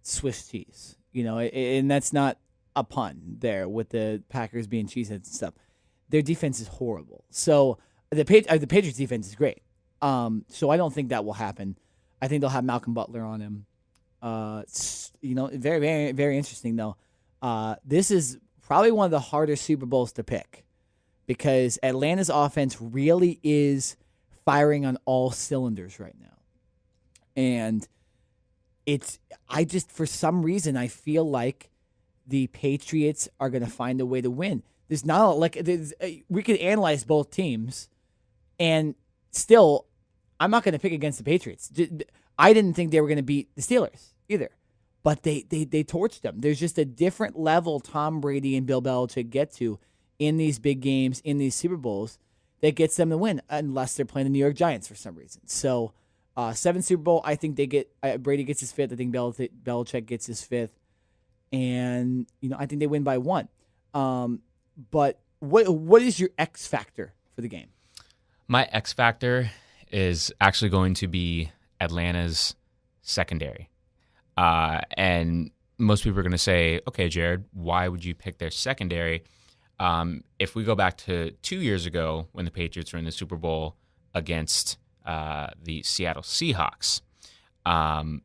Swiss cheese, and that's not a pun there with the Packers being cheeseheads and stuff. Their defense is horrible. So the Patriots defense is great. So I don't think that will happen. I think they'll have Malcolm Butler on him. Very, very, very interesting though. This is probably one of the harder Super Bowls to pick because Atlanta's offense really is firing on all cylinders right now. And for some reason, I feel like the Patriots are going to find a way to win. We could analyze both teams, and still, I'm not going to pick against the Patriots. I didn't think they were going to beat the Steelers either, but they torched them. There's just a different level Tom Brady and Bill Belichick get to in these big games, in these Super Bowls, that gets them the win, unless they're playing the New York Giants for some reason. So, 7th Super Bowl, I think Brady gets his 5th. I think Belichick gets his 5th. And, I think they win by 1. But what is your X factor for the game? My X factor is actually going to be Atlanta's secondary. And most people are going to say, okay, Jared, why would you pick their secondary? If we go back to 2 years ago when the Patriots were in the Super Bowl against the Seattle Seahawks, Tom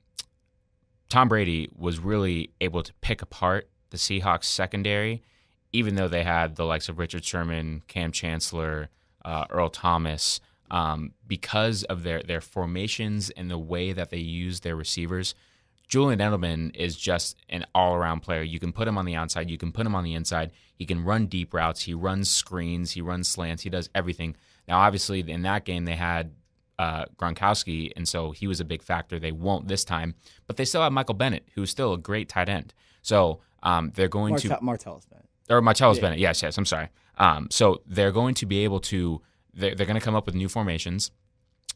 Brady was really able to pick apart the Seahawks secondary, even though they had the likes of Richard Sherman, Cam Chancellor, Earl Thomas, because of their formations and the way that they use their receivers. Julian Edelman is just an all-around player. You can put him on the outside. You can put him on the inside. He can run deep routes. He runs screens. He runs slants. He does everything. Now, obviously, in that game, they had Gronkowski, and so he was a big factor. They won't this time. But they still have Michael Bennett, who's still a great tight end. So they're going to Martellus Bennett. Or Martellus Bennett. Yes, I'm sorry. So they're going to be able to they're going to come up with new formations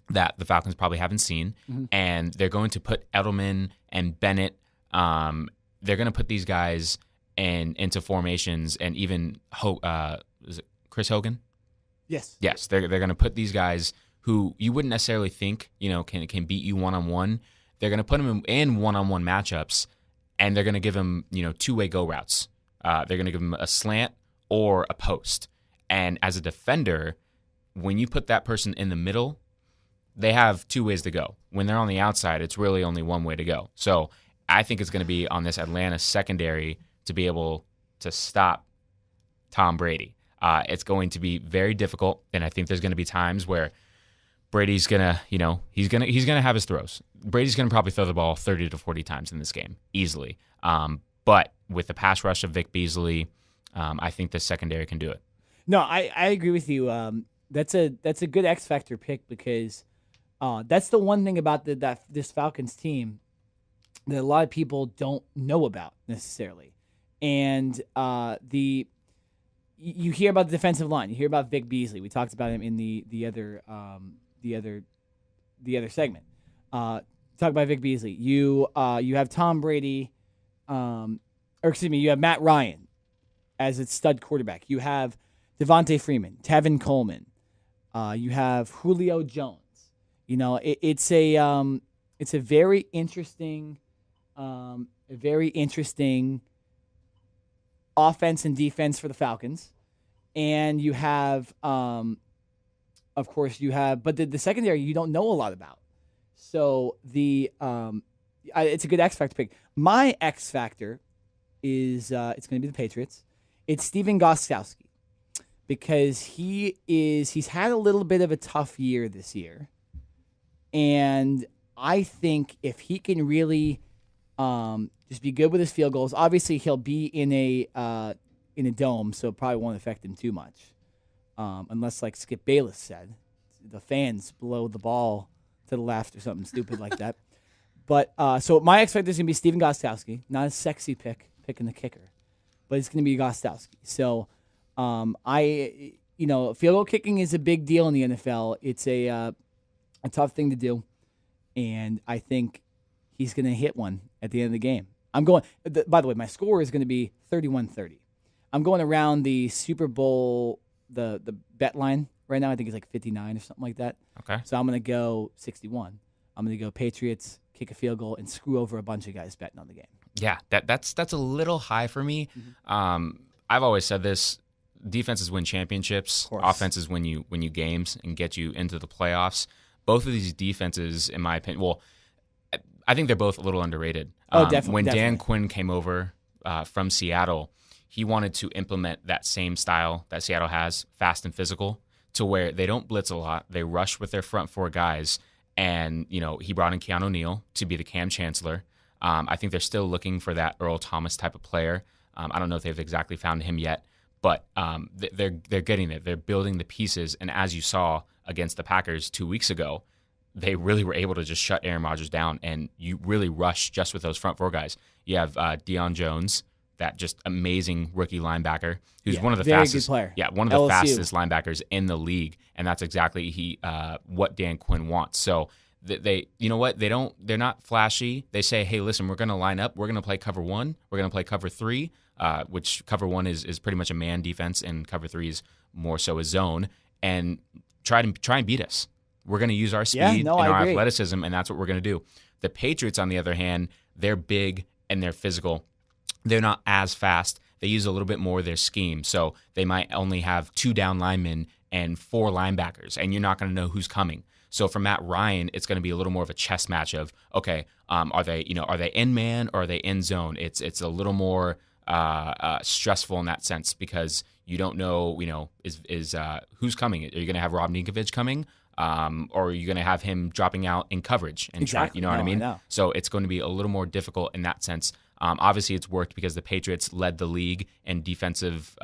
that the Falcons probably haven't seen, and they're going to put Edelman and Bennett. They're going to put these guys into formations, and even is it Chris Hogan? Yes. Yes, they're going to put these guys who you wouldn't necessarily think can beat you one-on-one. They're going to put them in one-on-one matchups, and they're going to give them two-way go routes. They're going to give them a slant or a post. And as a defender, when you put that person in the middle, they have two ways to go. When they're on the outside, it's really only one way to go. So I think it's going to be on this Atlanta secondary to be able to stop Tom Brady. It's going to be very difficult, and I think there's going to be times where Brady's gonna, he's gonna have his throws. Brady's gonna probably throw the ball 30 to 40 times in this game easily. But with the pass rush of Vic Beasley, I think the secondary can do it. No, I agree with you. That's a good X factor pick because that's the one thing about this Falcons team that a lot of people don't know about necessarily. And you hear about the defensive line. You hear about Vic Beasley. We talked about him in the other segment. Talk about Vic Beasley. You have Tom Brady, you have Matt Ryan as its stud quarterback. You have Devontae Freeman, Tevin Coleman. You have Julio Jones. It's a very interesting offense and defense for the Falcons. And you have, of course, but the secondary you don't know a lot about. So it's a good X factor pick. My X factor is it's going to be the Patriots. It's Steven Gostkowski because he's had a little bit of a tough year this year, and I think if he can really just be good with his field goals, obviously he'll be in a dome, so it probably won't affect him too much, unless like Skip Bayless said, the fans blow the ball to the left or something stupid like that. But so my X factor is going to be Steven Gostkowski, not a sexy picking the kicker, but it's going to be Gostkowski. So field goal kicking is a big deal in the NFL. It's a tough thing to do, and I think he's going to hit one at the end of the game. I'm going. By the way, my score is going to be 31-30. I'm going around the Super Bowl, the bet line right now. I think it's like 59 or something like that. Okay. So I'm going to go 61. I'm going to go Patriots, kick a field goal, and screw over a bunch of guys betting on the game. Yeah, that's a little high for me. I've always said this: defenses win championships, offenses win you games and get you into the playoffs. Both of these defenses, in my opinion, I think they're both a little underrated. Definitely. When Dan Quinn came over from Seattle, he wanted to implement that same style that Seattle has, fast and physical, to where they don't blitz a lot. They rush with their front four guys. And, he brought in Keanu Neal to be the Cam Chancellor. I think they're still looking for that Earl Thomas type of player. I don't know if they've exactly found him yet, but they're getting there. They're building the pieces. And as you saw against the Packers 2 weeks ago, they really were able to just shut Aaron Rodgers down, and you really rush just with those front four guys. You have Deion Jones, that just amazing rookie linebacker who's one of the very fastest good player. Yeah, one of the LSU. fastest linebackers in the league, and that's exactly what Dan Quinn wants. So they you know what? They're not flashy. They say, "Hey, listen, we're going to line up. We're going to play cover 1. We're going to play cover 3." Which cover 1 is pretty much a man defense, and cover 3 is more so a zone, and try and beat us. We're going to use our speed and our athleticism, and that's what we're going to do. The Patriots, on the other hand, they're big and they're physical. They're not as fast. They use a little bit more of their scheme, so they might only have 2 down linemen and 4 linebackers, and you're not going to know who's coming. So for Matt Ryan, it's going to be a little more of a chess match of, okay, are they in man or are they in zone? It's a little more stressful in that sense because you don't know, is who's coming. Are you going to have Rob Ninkovich coming, or are you going to have him dropping out in coverage and exactly. what I mean? I know. So it's going to be a little more difficult in that sense. Obviously, it's worked because the Patriots led the league in defensive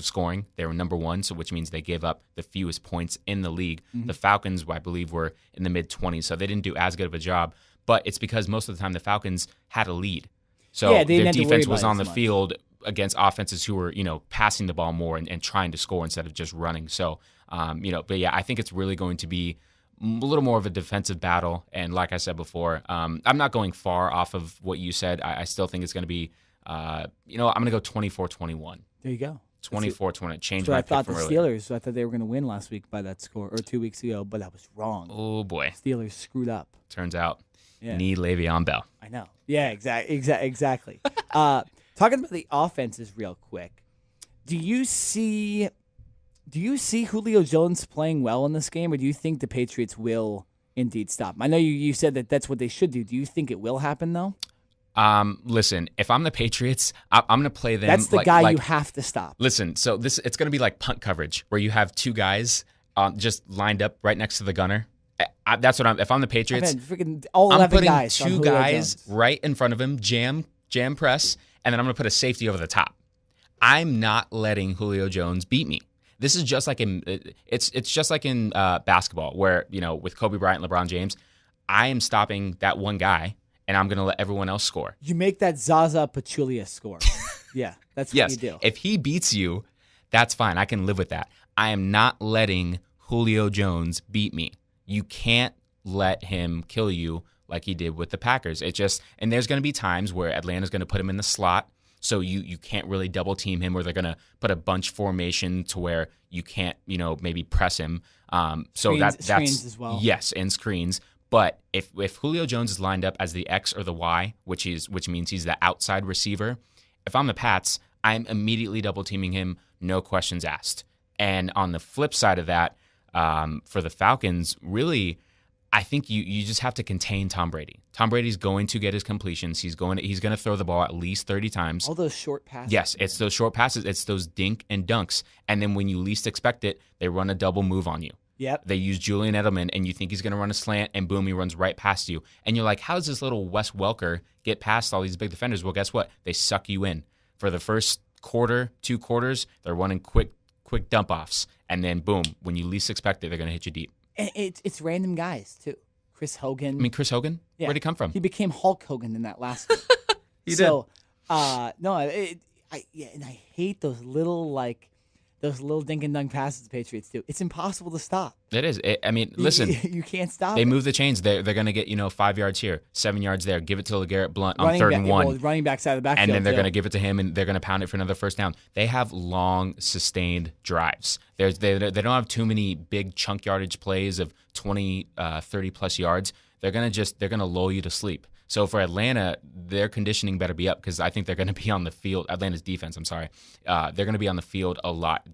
scoring. They were number 1, so which means they gave up the fewest points in the league. Mm-hmm. The Falcons, I believe, were in the mid-20s, so they didn't do as good of a job. But it's because most of the time the Falcons had a lead. So their defense was on the field against offenses who were, passing the ball more and trying to score instead of just running. So, but yeah, I think it's really going to be a little more of a defensive battle. And like I said before, I'm not going far off of what you said. I still think it's going to be, I'm going to go 24-21. There you go. 24-20. Change so my I pick thought from the earlier. Steelers, I thought they were going to win last week by that score, or 2 weeks ago, but I was wrong. Oh, boy. Steelers screwed up. Turns out. Yeah. Need Le'Veon Bell. I know. Yeah, exactly. Talking about the offenses real quick, do you see Julio Jones playing well in this game, or do you think the Patriots will indeed stop him? I know you said that that's what they should do. Do you think it will happen, though? Listen, if I'm the Patriots, I'm going to play them. That's the guy you have to stop. Listen, so it's going to be like punt coverage, where you have 2 guys just lined up right next to the gunner. That's what if I'm the Patriots, I'm putting guys 2 guys right in front of him, jam press, and then I'm going to put a safety over the top. I'm not letting Julio Jones beat me. This is just like it's just like in basketball, where with Kobe Bryant, LeBron James, I am stopping that one guy, and I'm going to let everyone else score. You make that Zaza Pachulia score. Yeah, that's what you do. If he beats you, that's fine. I can live with that. I am not letting Julio Jones beat me. You can't let him kill you like he did with the Packers. And there's going to be times where Atlanta's going to put him in the slot, so you can't really double team him, or they're going to put a bunch formation to where you can't, maybe press him. That's screens as well. Yes, and screens. But if Julio Jones is lined up as the X or the Y, which means he's the outside receiver, if I'm the Pats, I'm immediately double teaming him, no questions asked. And on the flip side of that, for the Falcons, really, I think you just have to contain Tom Brady. Tom Brady's going to get his completions. He's going to throw the ball at least 30 times. All those short passes. Yes, it's those short passes. It's those dink and dunks. And then when you least expect it, they run a double move on you. Yep. They use Julian Edelman, and you think he's going to run a slant, and boom, he runs right past you. And you're like, how does this little Wes Welker get past all these big defenders? Well, guess what? They suck you in. For the first quarter, 2 quarters, they're running quick dump-offs. And then, boom, when you least expect it, they're going to hit you deep. And it's random guys, too. Chris Hogan. I mean, Chris Hogan? Yeah. Where'd he come from? He became Hulk Hogan in that last game. He did. And I hate those little dink and dunk passes the Patriots do. It's impossible to stop. It is. Listen. You can't stop They it. move the chains. They're going to get, 5 yards here, 7 yards there. Give it to LeGarrette Blount on 3rd and 1. Running back side of the backfield. And then they're going to give it to him, and they're going to pound it for another first down. They have long, sustained drives. They don't have too many big chunk yardage plays of 20, 30-plus yards. They're going to lull you to sleep. So for Atlanta, their conditioning better be up, because I think they're going to be on the field. Atlanta's defense, I'm sorry. They're going to be on the field a lot.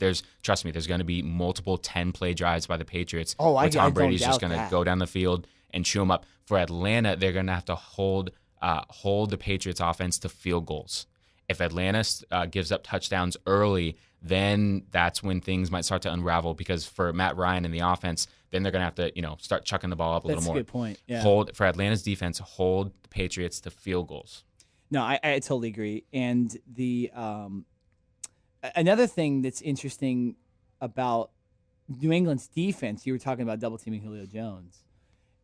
Trust me, there's going to be multiple 10-play drives by the Patriots. Tom Brady's just going to go down the field and chew them up. For Atlanta, they're going to have to hold the Patriots offense to field goals. If Atlanta gives up touchdowns early, then that's when things might start to unravel, because for Matt Ryan and the offense, then they're going to have to, start chucking the ball up a little more. That's a good point. Yeah. For Atlanta's defense, hold the Patriots to field goals. No, I totally agree. And the another thing that's interesting about New England's defense, you were talking about double teaming Julio Jones.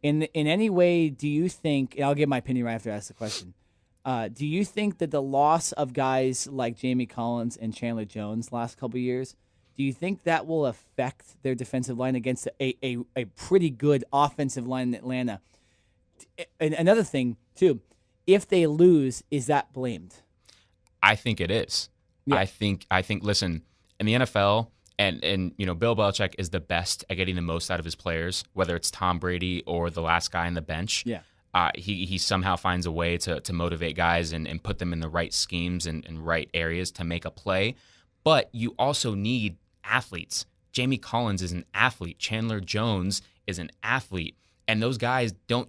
In any way, do you think? And I'll give my opinion right after I ask the question. Do you think that the loss of guys like Jamie Collins and Chandler Jones last couple of years, do you think that will affect their defensive line against a pretty good offensive line in Atlanta? And another thing, too, if they lose, is that blamed? I think it is. Yeah. I think. Listen, in the NFL, and Bill Belichick is the best at getting the most out of his players, whether it's Tom Brady or the last guy on the bench. Yeah. He somehow finds a way to motivate guys and put them in the right schemes and right areas to make a play. But you also need athletes. Jamie Collins is an athlete. Chandler Jones is an athlete. And those guys don't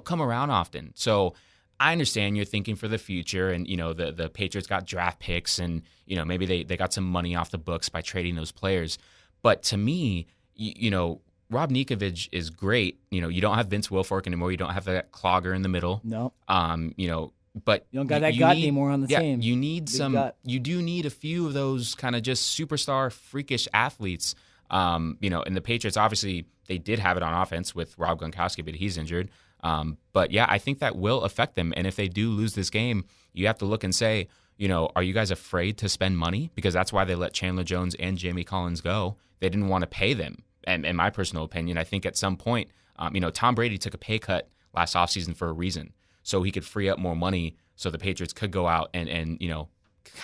come around often. So I understand you're thinking for the future, and the Patriots got draft picks, and maybe they got some money off the books by trading those players. But to me, Rob Ninkovich is great. You don't have Vince Wilfork anymore. You don't have that clogger in the middle. No. But you don't got that gut anymore on the team. You need Big some. gut. You do need a few of those kind of just superstar, freakish athletes. And the Patriots, obviously, they did have it on offense with Rob Gronkowski, but he's injured. But yeah, I think that will affect them. And if they do lose this game, you have to look and say, are you guys afraid to spend money? Because that's why they let Chandler Jones and Jamie Collins go. They didn't want to pay them. And in my personal opinion, I think at some point, Tom Brady took a pay cut last offseason for a reason, so he could free up more money so the Patriots could go out and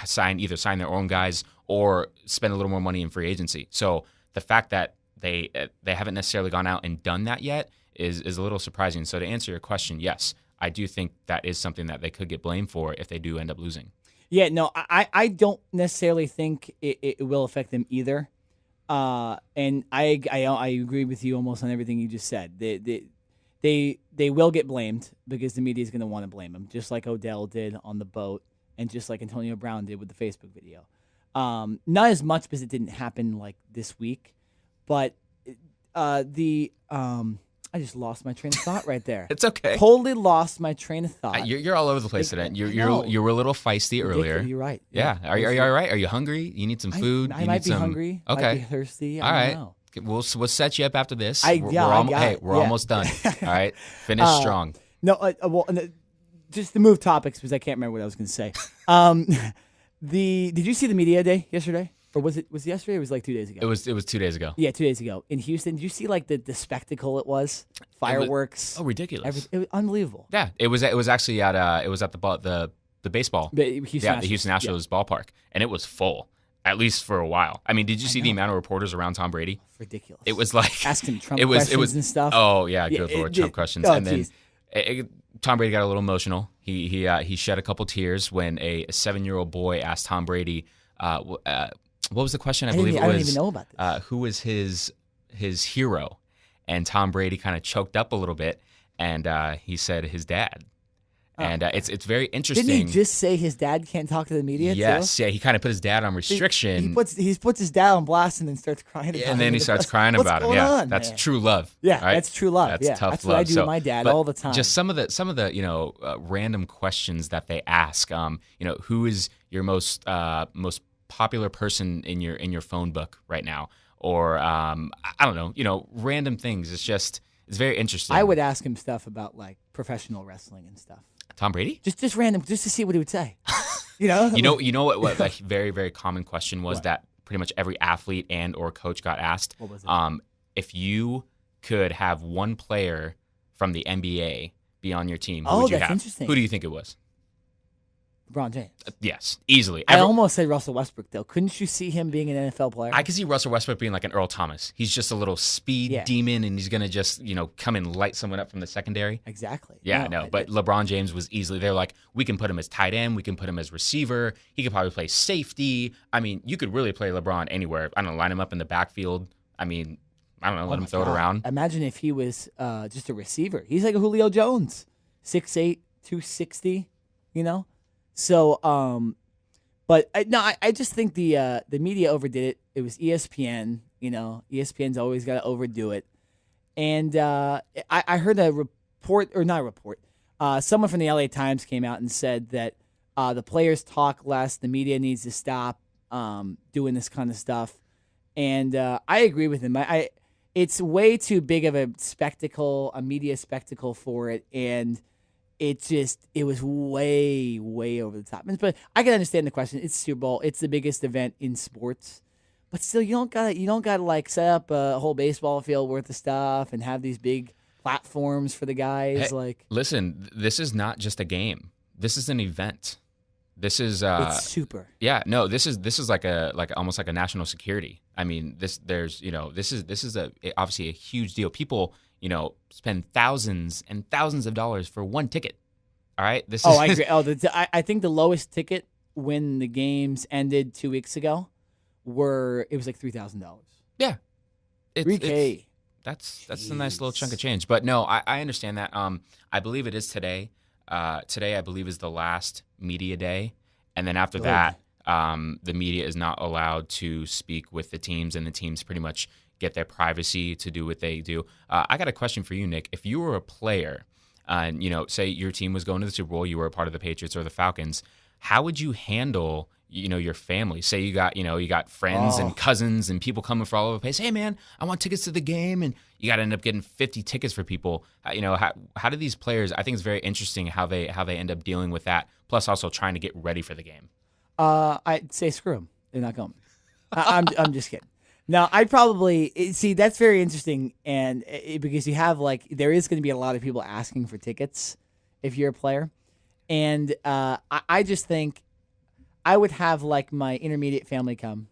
sign their own guys or spend a little more money in free agency. So the fact that they haven't necessarily gone out and done that yet is a little surprising. So to answer your question, yes, I do think that is something that they could get blamed for if they do end up losing. Yeah, no, I don't necessarily think it will affect them either. And I agree with you almost on everything you just said. They will get blamed because the media is going to want to blame them, just like Odell did on the boat, and just like Antonio Brown did with the Facebook video. Not as much because it didn't happen like this week, but I just lost my train of thought right there. It's okay. Totally lost my train of thought. You're all over the place today. You were a little feisty earlier. You're right. Yeah. Are you all right? Are you hungry? You need some food? I might be hungry. Okay. Might be thirsty. All right. Don't know. We'll set you up after this. We're almost done. All right. Finish strong. No, just to move topics because I can't remember what I was going to say. Did you see the media day yesterday? Or was it yesterday? Or was it like 2 days ago? It was 2 days ago. Yeah, 2 days ago in Houston. Did you see like the spectacle it was? Fireworks. Ridiculous! It was unbelievable. Yeah, it was actually at the baseball. The Houston Astros ballpark, and it was full. At least for a while. I mean, did you see the amount of reporters around Tom Brady? Ridiculous. It was like asking Trump questions and stuff. Oh yeah, good Lord, Trump questions. Oh, and then Tom Brady got a little emotional. He shed a couple tears when a 7-year-old boy asked Tom Brady. What was the question? I believe it was. I don't even know about this. Who was his hero? And Tom Brady kind of choked up a little bit, and he said his dad. And it's very interesting. Didn't he just say his dad can't talk to the media? Yes, too? yeah. He kind of put his dad on restriction. He puts his dad on blast and then starts crying about him. And then he starts crying about him. Yeah, that's true love. Yeah, right? that's true love. That's tough that's love. What I do with my dad all the time. Just some of the random questions that they ask. Who is your most popular person in your phone book right now? Or I don't know. Random things. It's very interesting. I would ask him stuff about like professional wrestling and stuff. Tom Brady? Just random, just to see what he would say. You know what a very, very common question was that pretty much every athlete and or coach got asked. What was it? If you could have one player from the NBA be on your team, who would you have? Interesting. Who do you think it was? LeBron James. Yes, easily. I almost said Russell Westbrook, though. Couldn't you see him being an NFL player? I could see Russell Westbrook being like an Earl Thomas. He's just a little speed demon, and he's going to just, come and light someone up from the secondary. Exactly. Yeah, no. But LeBron James was easily, they're like, we can put him as tight end. We can put him as receiver. He could probably play safety. I mean, you could really play LeBron anywhere. I don't know, line him up in the backfield. I mean, I don't know, let him throw it around. Imagine if he was just a receiver. He's like a Julio Jones, 6'8", 260, So, but I just think the media overdid it. It was ESPN, ESPN's always got to overdo it. And I heard a report, or not a report, someone from the LA Times came out and said that the players talk less, the media needs to stop doing this kind of stuff. And I agree with him. It's way too big of a spectacle, a media spectacle for it. And it was way, way over the top. But I can understand the question. It's Super Bowl. It's the biggest event in sports. But still, you don't gotta like set up a whole baseball field worth of stuff and have these big platforms for the guys. Hey, listen, this is not just a game. This is an event. This is it's super. Yeah, no, this is like almost like a national security. I mean, this is obviously a huge deal. People, spend thousands and thousands of dollars for one ticket. All right, I agree. I think the lowest ticket when the games ended 2 weeks ago it was like $3,000. Yeah, $3K. That's a nice little chunk of change. But no, I understand that. I believe it is today. Today, I believe, is the last media day. And then after that, the media is not allowed to speak with the teams, and the teams pretty much get their privacy to do what they do. I got a question for you, Nick. If you were a player and, say your team was going to the Super Bowl, you were a part of the Patriots or the Falcons, how would you handle your family? Say you got friends and cousins and people coming for all over the place. Hey man, I want tickets to the game, and you got to end up getting 50 tickets for people. How do these players? I think it's very interesting how they end up dealing with that. Plus, also trying to get ready for the game. I'd say screw them. They're not going. I'm just kidding. No, I'd probably see. That's very interesting, and because you have there is going to be a lot of people asking for tickets if you're a player, and I just think. I would have my intermediate family come.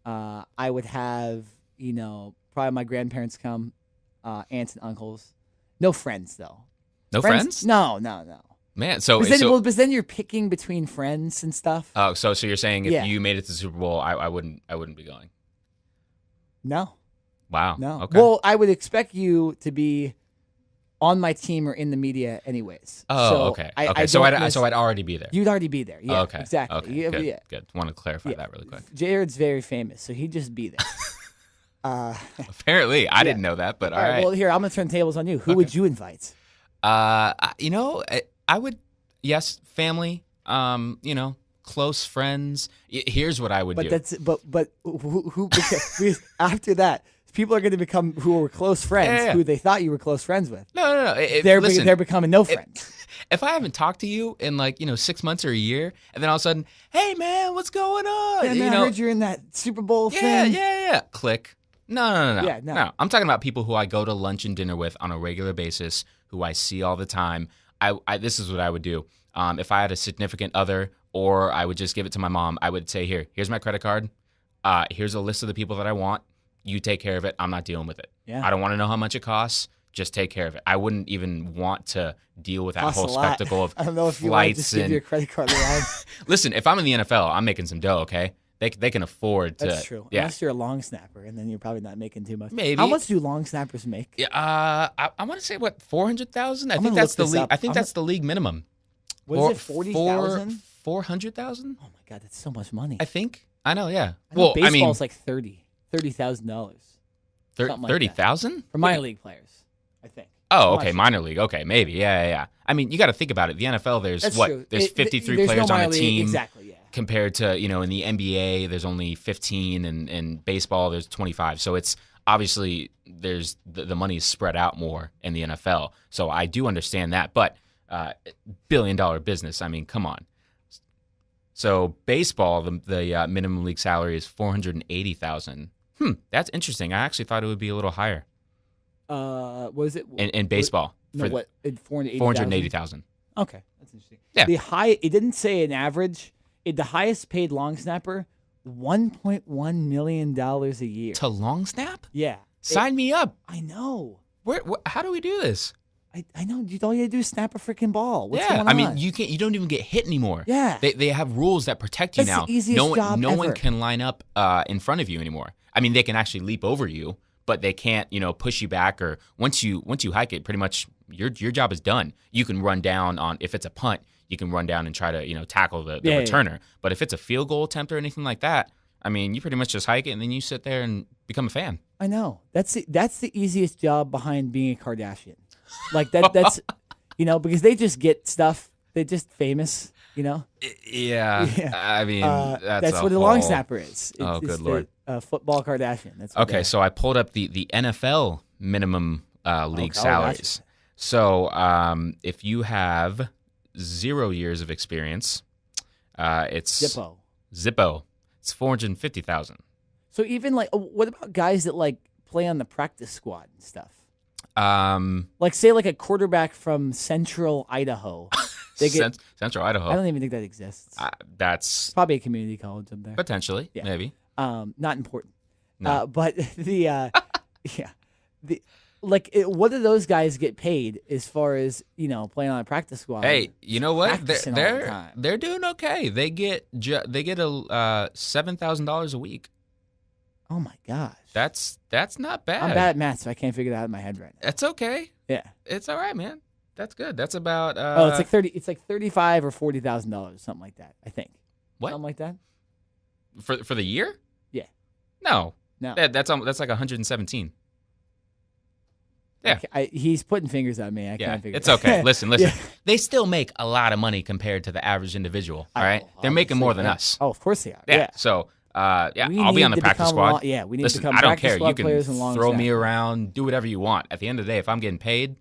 I would have, probably my grandparents come, aunts and uncles. No friends though. No friends? No. Man, because then you're picking between friends and stuff. Oh, so you're saying if you made it to the Super Bowl, I wouldn't be going. No. Wow. No. Okay. Well, I would expect you to be on my team or in the media anyways. Oh, so okay. So I'd already be there. You'd already be there. Yeah, okay. Exactly. Okay, good. Want to clarify that really quick. Jared's very famous, so he'd just be there. Apparently, I didn't know that, but all right. Well, here, I'm going to turn tables on you. Who would you invite? I would, yes, family, close friends. Here's what I would do. But who because after that, people are going to become who were close friends, who they thought you were close friends with. No. They're becoming no friends. If I haven't talked to you in 6 months or a year, and then all of a sudden, hey man, what's going on? Yeah, man, I heard you're in that Super Bowl thing. Yeah. Click. No. Yeah, no. I'm talking about people who I go to lunch and dinner with on a regular basis, who I see all the time. This is what I would do. If I had a significant other, or I would just give it to my mom, I would say, here's my credit card. Here's a list of the people that I want. You take care of it. I'm not dealing with it. Yeah. I don't want to know how much it costs. Just take care of it. I wouldn't even want to deal with that whole spectacle of I don't know if you flights want to just give your credit card line. Listen, if I'm in the NFL, I'm making some dough, okay? They can afford to. That's true. Yeah. Unless you're a long snapper, and then you're probably not making too much. Maybe. How much do long snappers make? Yeah, I want to say, what, 400,000? I think that's the league. I think that's the league minimum. What is it, 40,000? 400,000? Oh, my God, that's so much money. I think. I know, yeah. Baseball's like $30,000. $30,000? For minor league players, I think. Oh, okay, minor league. Okay, maybe. Yeah. I mean, you got to think about it. The NFL, there's true. There's 53 players on a team. Exactly, yeah. Compared to, in the NBA, there's only 15, and in baseball, there's 25. So it's obviously there's the money is spread out more in the NFL. So I do understand that. But billion-dollar business, I mean, come on. So baseball, the minimum league salary is $480,000. That's interesting. I actually thought it would be a little higher. What is it? In baseball. What? 480,000. Okay, that's interesting. Yeah. It didn't say an average. The highest paid long snapper, $1.1 million a year. To long snap? Yeah. Sign me up. I know. How do we do this? I know. All you gotta do is snap a freaking ball. What's going on? I mean, you don't even get hit anymore. Yeah. They have rules that protect you now. The easiest job no ever. one can line up in front of you anymore. I mean, they can actually leap over you, but they can't, push you back. Or once you hike it, pretty much your job is done. You can run down on, if it's a punt, you can run down and try to tackle the returner. Yeah. But if it's a field goal attempt or anything like that, I mean, you pretty much just hike it and then you sit there and become a fan. I know. That's the easiest job behind being a Kardashian. Like that's because they just get stuff. They're just famous. Yeah. I mean, that's what a long snapper is. Good Lord. Football Kardashian. That's what okay. So I pulled up the NFL minimum league salaries. So if you have 0 years of experience, it's Zippo. It's $450,000. So even like, what about guys that like play on the practice squad and stuff? Like say like a quarterback from Central Idaho. They get, Central Idaho. I don't even think that exists. That's probably a community college up there. Potentially, maybe. Not important. No. But what do those guys get paid as far as playing on a practice squad? Hey, you know what? They're doing okay. They get a $7,000 a week. Oh my gosh, that's not bad. I'm bad at math, so I can't figure that out in my head right now. That's okay. Yeah, it's all right, man. That's good. That's about. It's like 30. It's like $35,000 or $40,000, something like that. I think. What? Something like that. For the year? Yeah. No. That's like 117. Yeah. He's putting fingers on me. I can't figure. It's okay. Listen. Yeah. They still make a lot of money compared to the average individual. All right. They're making more than us. Oh, of course they are. Yeah. So. I'll be on the practice squad. We need Listen, to become I don't care. You can throw me staff. around, do whatever you want. At the end of the day, if I'm getting paid,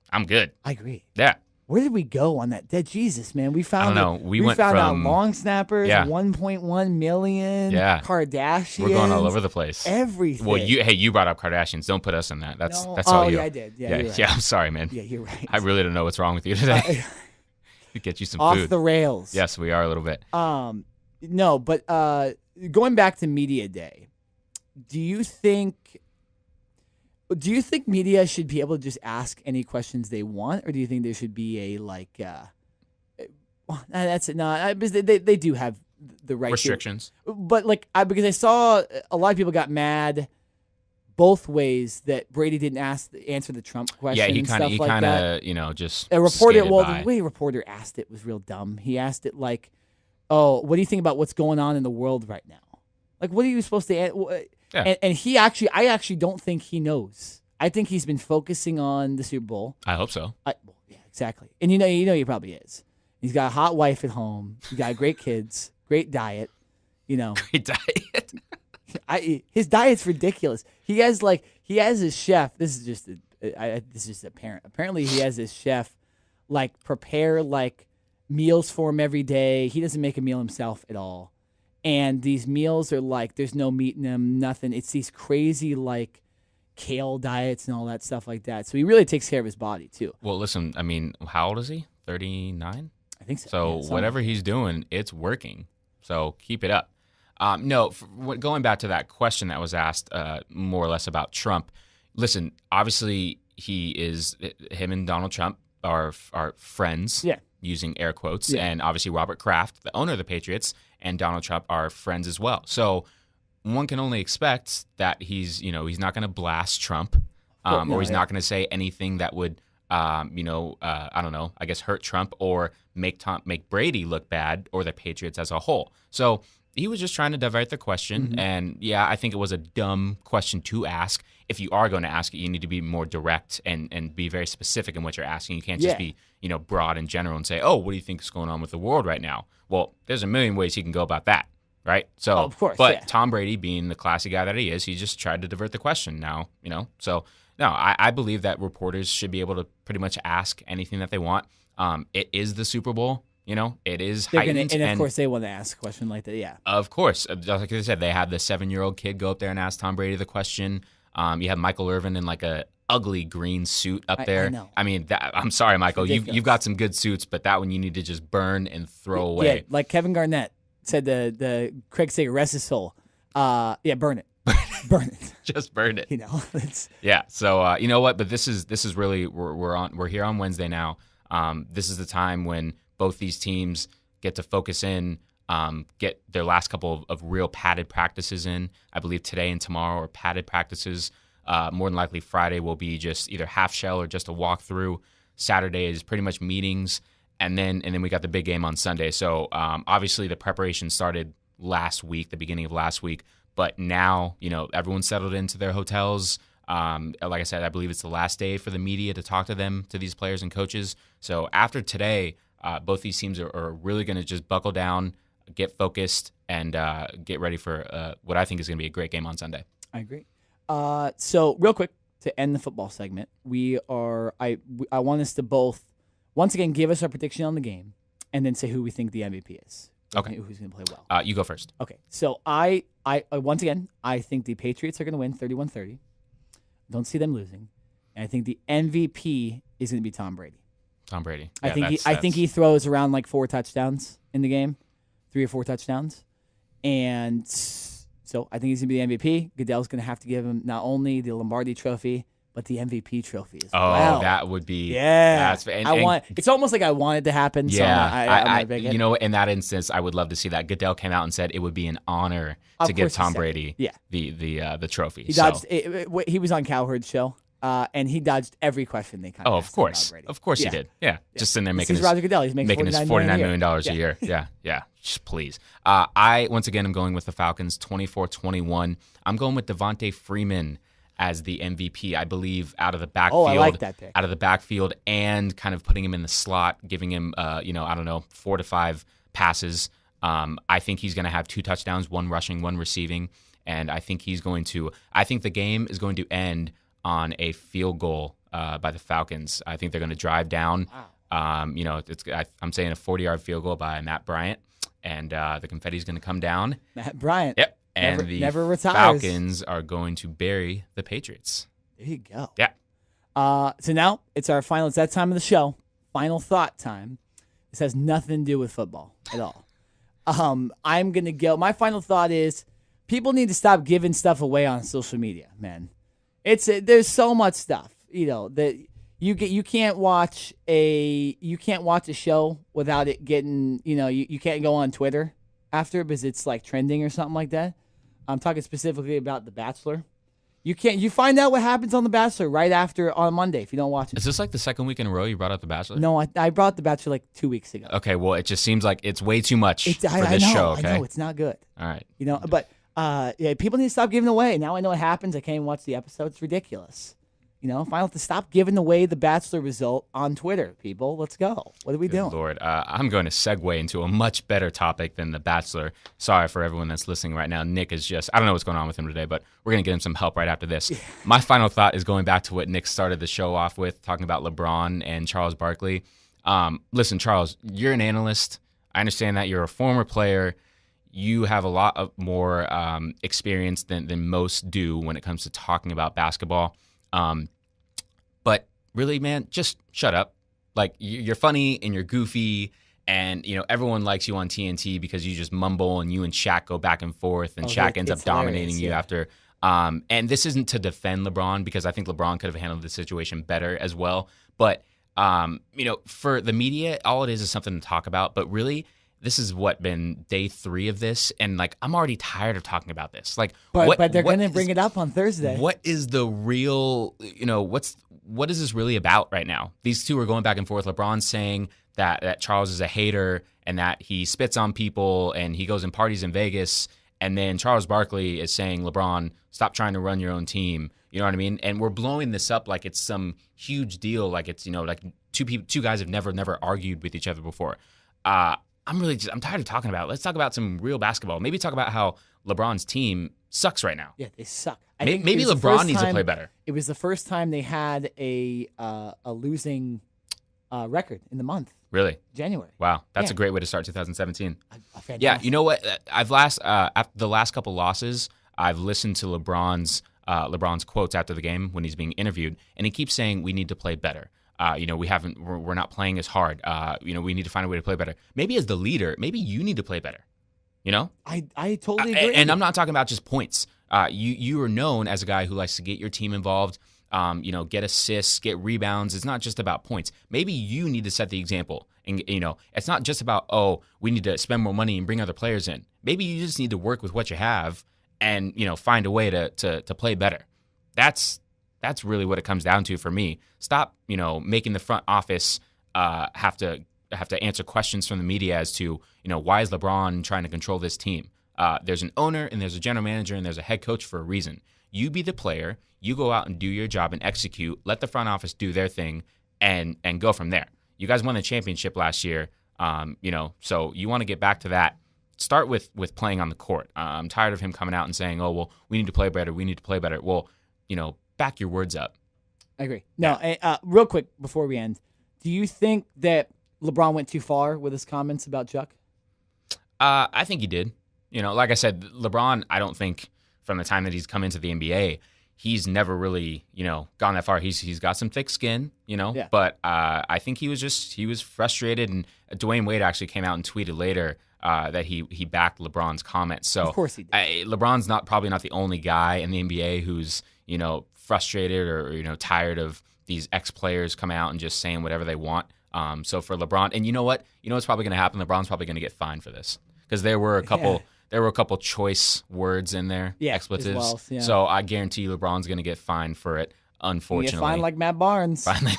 I'm good. I agree. Yeah. Where did we go on that? Jesus, man. We found. I don't know. We found from out long snappers, 1.1 million. Yeah. Kardashians. We're going all over the place. Everything. Well, you brought up Kardashians. Don't put us in that. That's oh, all you. Yeah, I did. Yeah, right. Yeah. I'm sorry, man. Yeah, you're right. I really don't know what's wrong with you today. To get you some off food. The rails. Yes, we are a little bit. No, but going back to media day, do you think media should be able to just ask any questions they want, or do you think there should be a that's it. No, because they do have the right restrictions. But because I saw a lot of people got mad both ways that Brady didn't answer the Trump question. Yeah, he kind of just a reporter. skated Well, by. the way a reporter asked it was real dumb. He asked it like, "Oh, what do you think about what's going on in the world right now? Like, what are you supposed to?" Yeah. And I actually don't think he knows. I think he's been focusing on the Super Bowl. I hope so. Yeah, exactly. And you know he probably is. He's got a hot wife at home. He's got great kids, great diet. Great diet. His diet's ridiculous. He has his chef. This is just apparent. Apparently, he has his chef prepare meals for him every day. He doesn't make a meal himself at all. And these meals are there's no meat in them, nothing. It's these crazy kale diets and all that stuff like that. So he really takes care of his body too. Well, listen, I mean, how old is he? 39? I think so. So yeah, whatever he's doing, it's working. So keep it up. No, going back to that question that was asked more or less about Trump, listen, obviously him and Donald Trump are friends, using air quotes, and obviously Robert Kraft, the owner of the Patriots, and Donald Trump are friends as well. So one can only expect that he's not going to blast Trump, or he's not going to say anything that would, I don't know, I guess hurt Trump or make Brady look bad or the Patriots as a whole. So he was just trying to divert the question, and I think it was a dumb question to ask. If you are going to ask it, you need to be more direct and be very specific in what you're asking. You can't just be broad and general and say, "Oh, what do you think is going on with the world right now?" Well, there's a million ways he can go about that. Right. So, of course, but Tom Brady, being the classy guy that he is, he just tried to divert the question now, So, no, I believe that reporters should be able to pretty much ask anything that they want. It is the Super Bowl, it is heightened. And of course, they want to ask a question like that, yeah. Of course. Just like I said, they had the 7-year-old kid go up there and ask Tom Brady the question. You have Michael Irvin in a ugly green suit up there. I know. I mean, I'm sorry, Michael. You've got some good suits, but that one you need to just burn and throw away. Yeah, like Kevin Garnett said, the Craig Sager, rest his soul. Burn it. Burn it. Just burn it. It's yeah. So you know what? But this is really we're here on Wednesday now. This is the time when both these teams get to focus in, get their last couple of real padded practices in. I believe today and tomorrow are padded practices. More than likely Friday will be just either half shell or just a walkthrough. Saturday is pretty much meetings. And then we got the big game on Sunday. So obviously the preparation started last week, the beginning of last week. But now, everyone's settled into their hotels. Like I said, I believe it's the last day for the media to talk to these players and coaches. So after today, both these teams are really going to just buckle down, get focused, and get ready for what I think is going to be a great game on Sunday. I agree. So real quick, to end the football segment, I want us to both once again give us our prediction on the game, and then say who we think the MVP is. Okay. Who's going to play well? You go first. Okay. So I once again, I think the Patriots are going to win 31-30. Don't see them losing. And I think the MVP is going to be Tom Brady. Tom Brady. I Yeah, think he throws around like 4 touchdowns in the game, 3 or 4 touchdowns. And so I think he's going to be the MVP. Goodell's going to have to give him not only the Lombardi trophy, but the MVP trophy as well. Oh, that would be. Yeah. It's almost like I want it to happen. Yeah. So you know, in that instance, I would love to see that. Goodell came out and said it would be an honor to give Tom Brady the trophy. He dodged. He was on Cowherd's show. And he dodged every question they kind of asked of course. about Brady. Of course he did. Yeah. Just sitting there making his Roger Goodell. He's making his $49 million a year. Yeah. Just please. I, once again, am going with the Falcons 24-21. I'm going with Devontae Freeman as the MVP. I believe out of the backfield. Oh, I like that pick. Out of the backfield and kind of putting him in the slot, giving him, 4 to 5 passes. I think he's going to have 2 touchdowns, 1 rushing, 1 receiving. And I think the game is going to end on a field goal by the Falcons. I think they're going to drive down. Wow. I'm saying a 40-yard field goal by Matt Bryant, and the confetti is going to come down. Matt Bryant. Yep. And never retires. Falcons are going to bury the Patriots. There you go. Yeah. So now it's our final. It's that time of the show. Final thought time. This has nothing to do with football at all. I'm going to go. My final thought is people need to stop giving stuff away on social media, man. There's so much stuff, that you can't watch a show without it getting, you can't go on Twitter after because it's like trending or something like that. I'm talking specifically about The Bachelor. You find out what happens on The Bachelor right after on Monday if you don't watch it. Is this like the second week in a row you brought up The Bachelor? No, I brought The Bachelor like 2 weeks ago. Okay, well, it just seems like it's way too much for this show, okay? I know, it's not good. All right. But people need to stop giving away. Now I know what happens. I can't even watch the episode. It's ridiculous. Finally have to stop giving away the Bachelor result on Twitter, people. Let's go. What are we doing? Lord, I'm going to segue into a much better topic than The Bachelor. Sorry for everyone that's listening right now. Nick is I don't know what's going on with him today, but we're going to get him some help right after this. My final thought is going back to what Nick started the show off with, talking about LeBron and Charles Barkley. Listen, Charles, you're an analyst. I understand that you're a former player. You have a lot of more experience than most do when it comes to talking about basketball. But really, man, just shut up. Like, you're funny and you're goofy, and everyone likes you on TNT because you just mumble and you and Shaq go back and forth, and Shaq ends up dominating you after. And this isn't to defend LeBron because I think LeBron could have handled the situation better as well. But for the media, all it is something to talk about. But really, this has been day 3 of this, and I'm already tired of talking about this. But they're going to bring it up on Thursday. What is the real? What is this really about right now? These two are going back and forth. LeBron's saying that Charles is a hater and that he spits on people and he goes and parties in Vegas, and then Charles Barkley is saying, LeBron, stop trying to run your own team. You know what I mean? And we're blowing this up like it's some huge deal, like it's like two guys have never argued with each other before. I'm tired of talking about it. Let's talk about some real basketball. Maybe talk about how LeBron's team sucks right now. Yeah, they suck. Maybe LeBron needs to play better. It was the first time they had a losing record in the month. Really? January. Wow, that's a great way to start 2017. Fantastic. Yeah, you know what? After the last couple losses, I've listened to LeBron's quotes after the game when he's being interviewed, and he keeps saying we need to play better. We're not playing as hard. We need to find a way to play better. Maybe as the leader, maybe you need to play better. I totally agree. And I'm not talking about just points. You are known as a guy who likes to get your team involved, get assists, get rebounds. It's not just about points. Maybe you need to set the example. And, it's not just about, we need to spend more money and bring other players in. Maybe you just need to work with what you have and, find a way to play better. That's really what it comes down to for me. Stop, making the front office have to answer questions from the media as to, why is LeBron trying to control this team? There's an owner and there's a general manager and there's a head coach for a reason. You be the player. You go out and do your job and execute. Let the front office do their thing and go from there. You guys won the championship last year, so you want to get back to that. Start with playing on the court. I'm tired of him coming out and saying, we need to play better. We need to play better. Well, back your words up. I agree. No, real quick before we end, do you think that LeBron went too far with his comments about Chuck? I think he did. Like I said, LeBron, I don't think from the time that he's come into the NBA, he's never really, gone that far. He's got some thick skin, Yeah. But I think he was frustrated. And Dwayne Wade actually came out and tweeted later that he backed LeBron's comments. So of course he did. LeBron's probably not the only guy in the NBA who's frustrated or tired of these ex-players coming out and just saying whatever they want. So for LeBron, and you know what? What's probably going to happen? LeBron's probably going to get fined for this because there were a couple choice words in there, expletives. Well, yeah. So I guarantee you LeBron's going to get fined for it. Unfortunately, get fined like Matt Barnes. Taking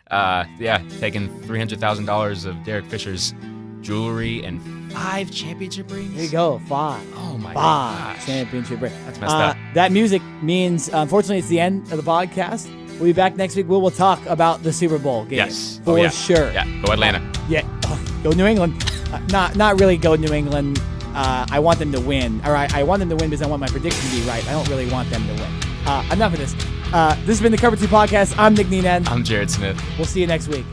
$300,000 of Derek Fisher's jewelry and 5 championship rings. There you go, 5. Oh my 5 gosh, championship rings. That's messed up. That music means, unfortunately, it's the end of the podcast. We'll be back next week. We will talk about the Super Bowl game. Yes, for sure. Yeah, go Atlanta. Yeah, go New England. Not really go New England. I want them to win. All right, I want them to win because I want my prediction to be right. I don't really want them to win. Enough of this. This has been the Cover 2 Podcast. I'm Nick Neenan. I'm Jared Smith. We'll see you next week.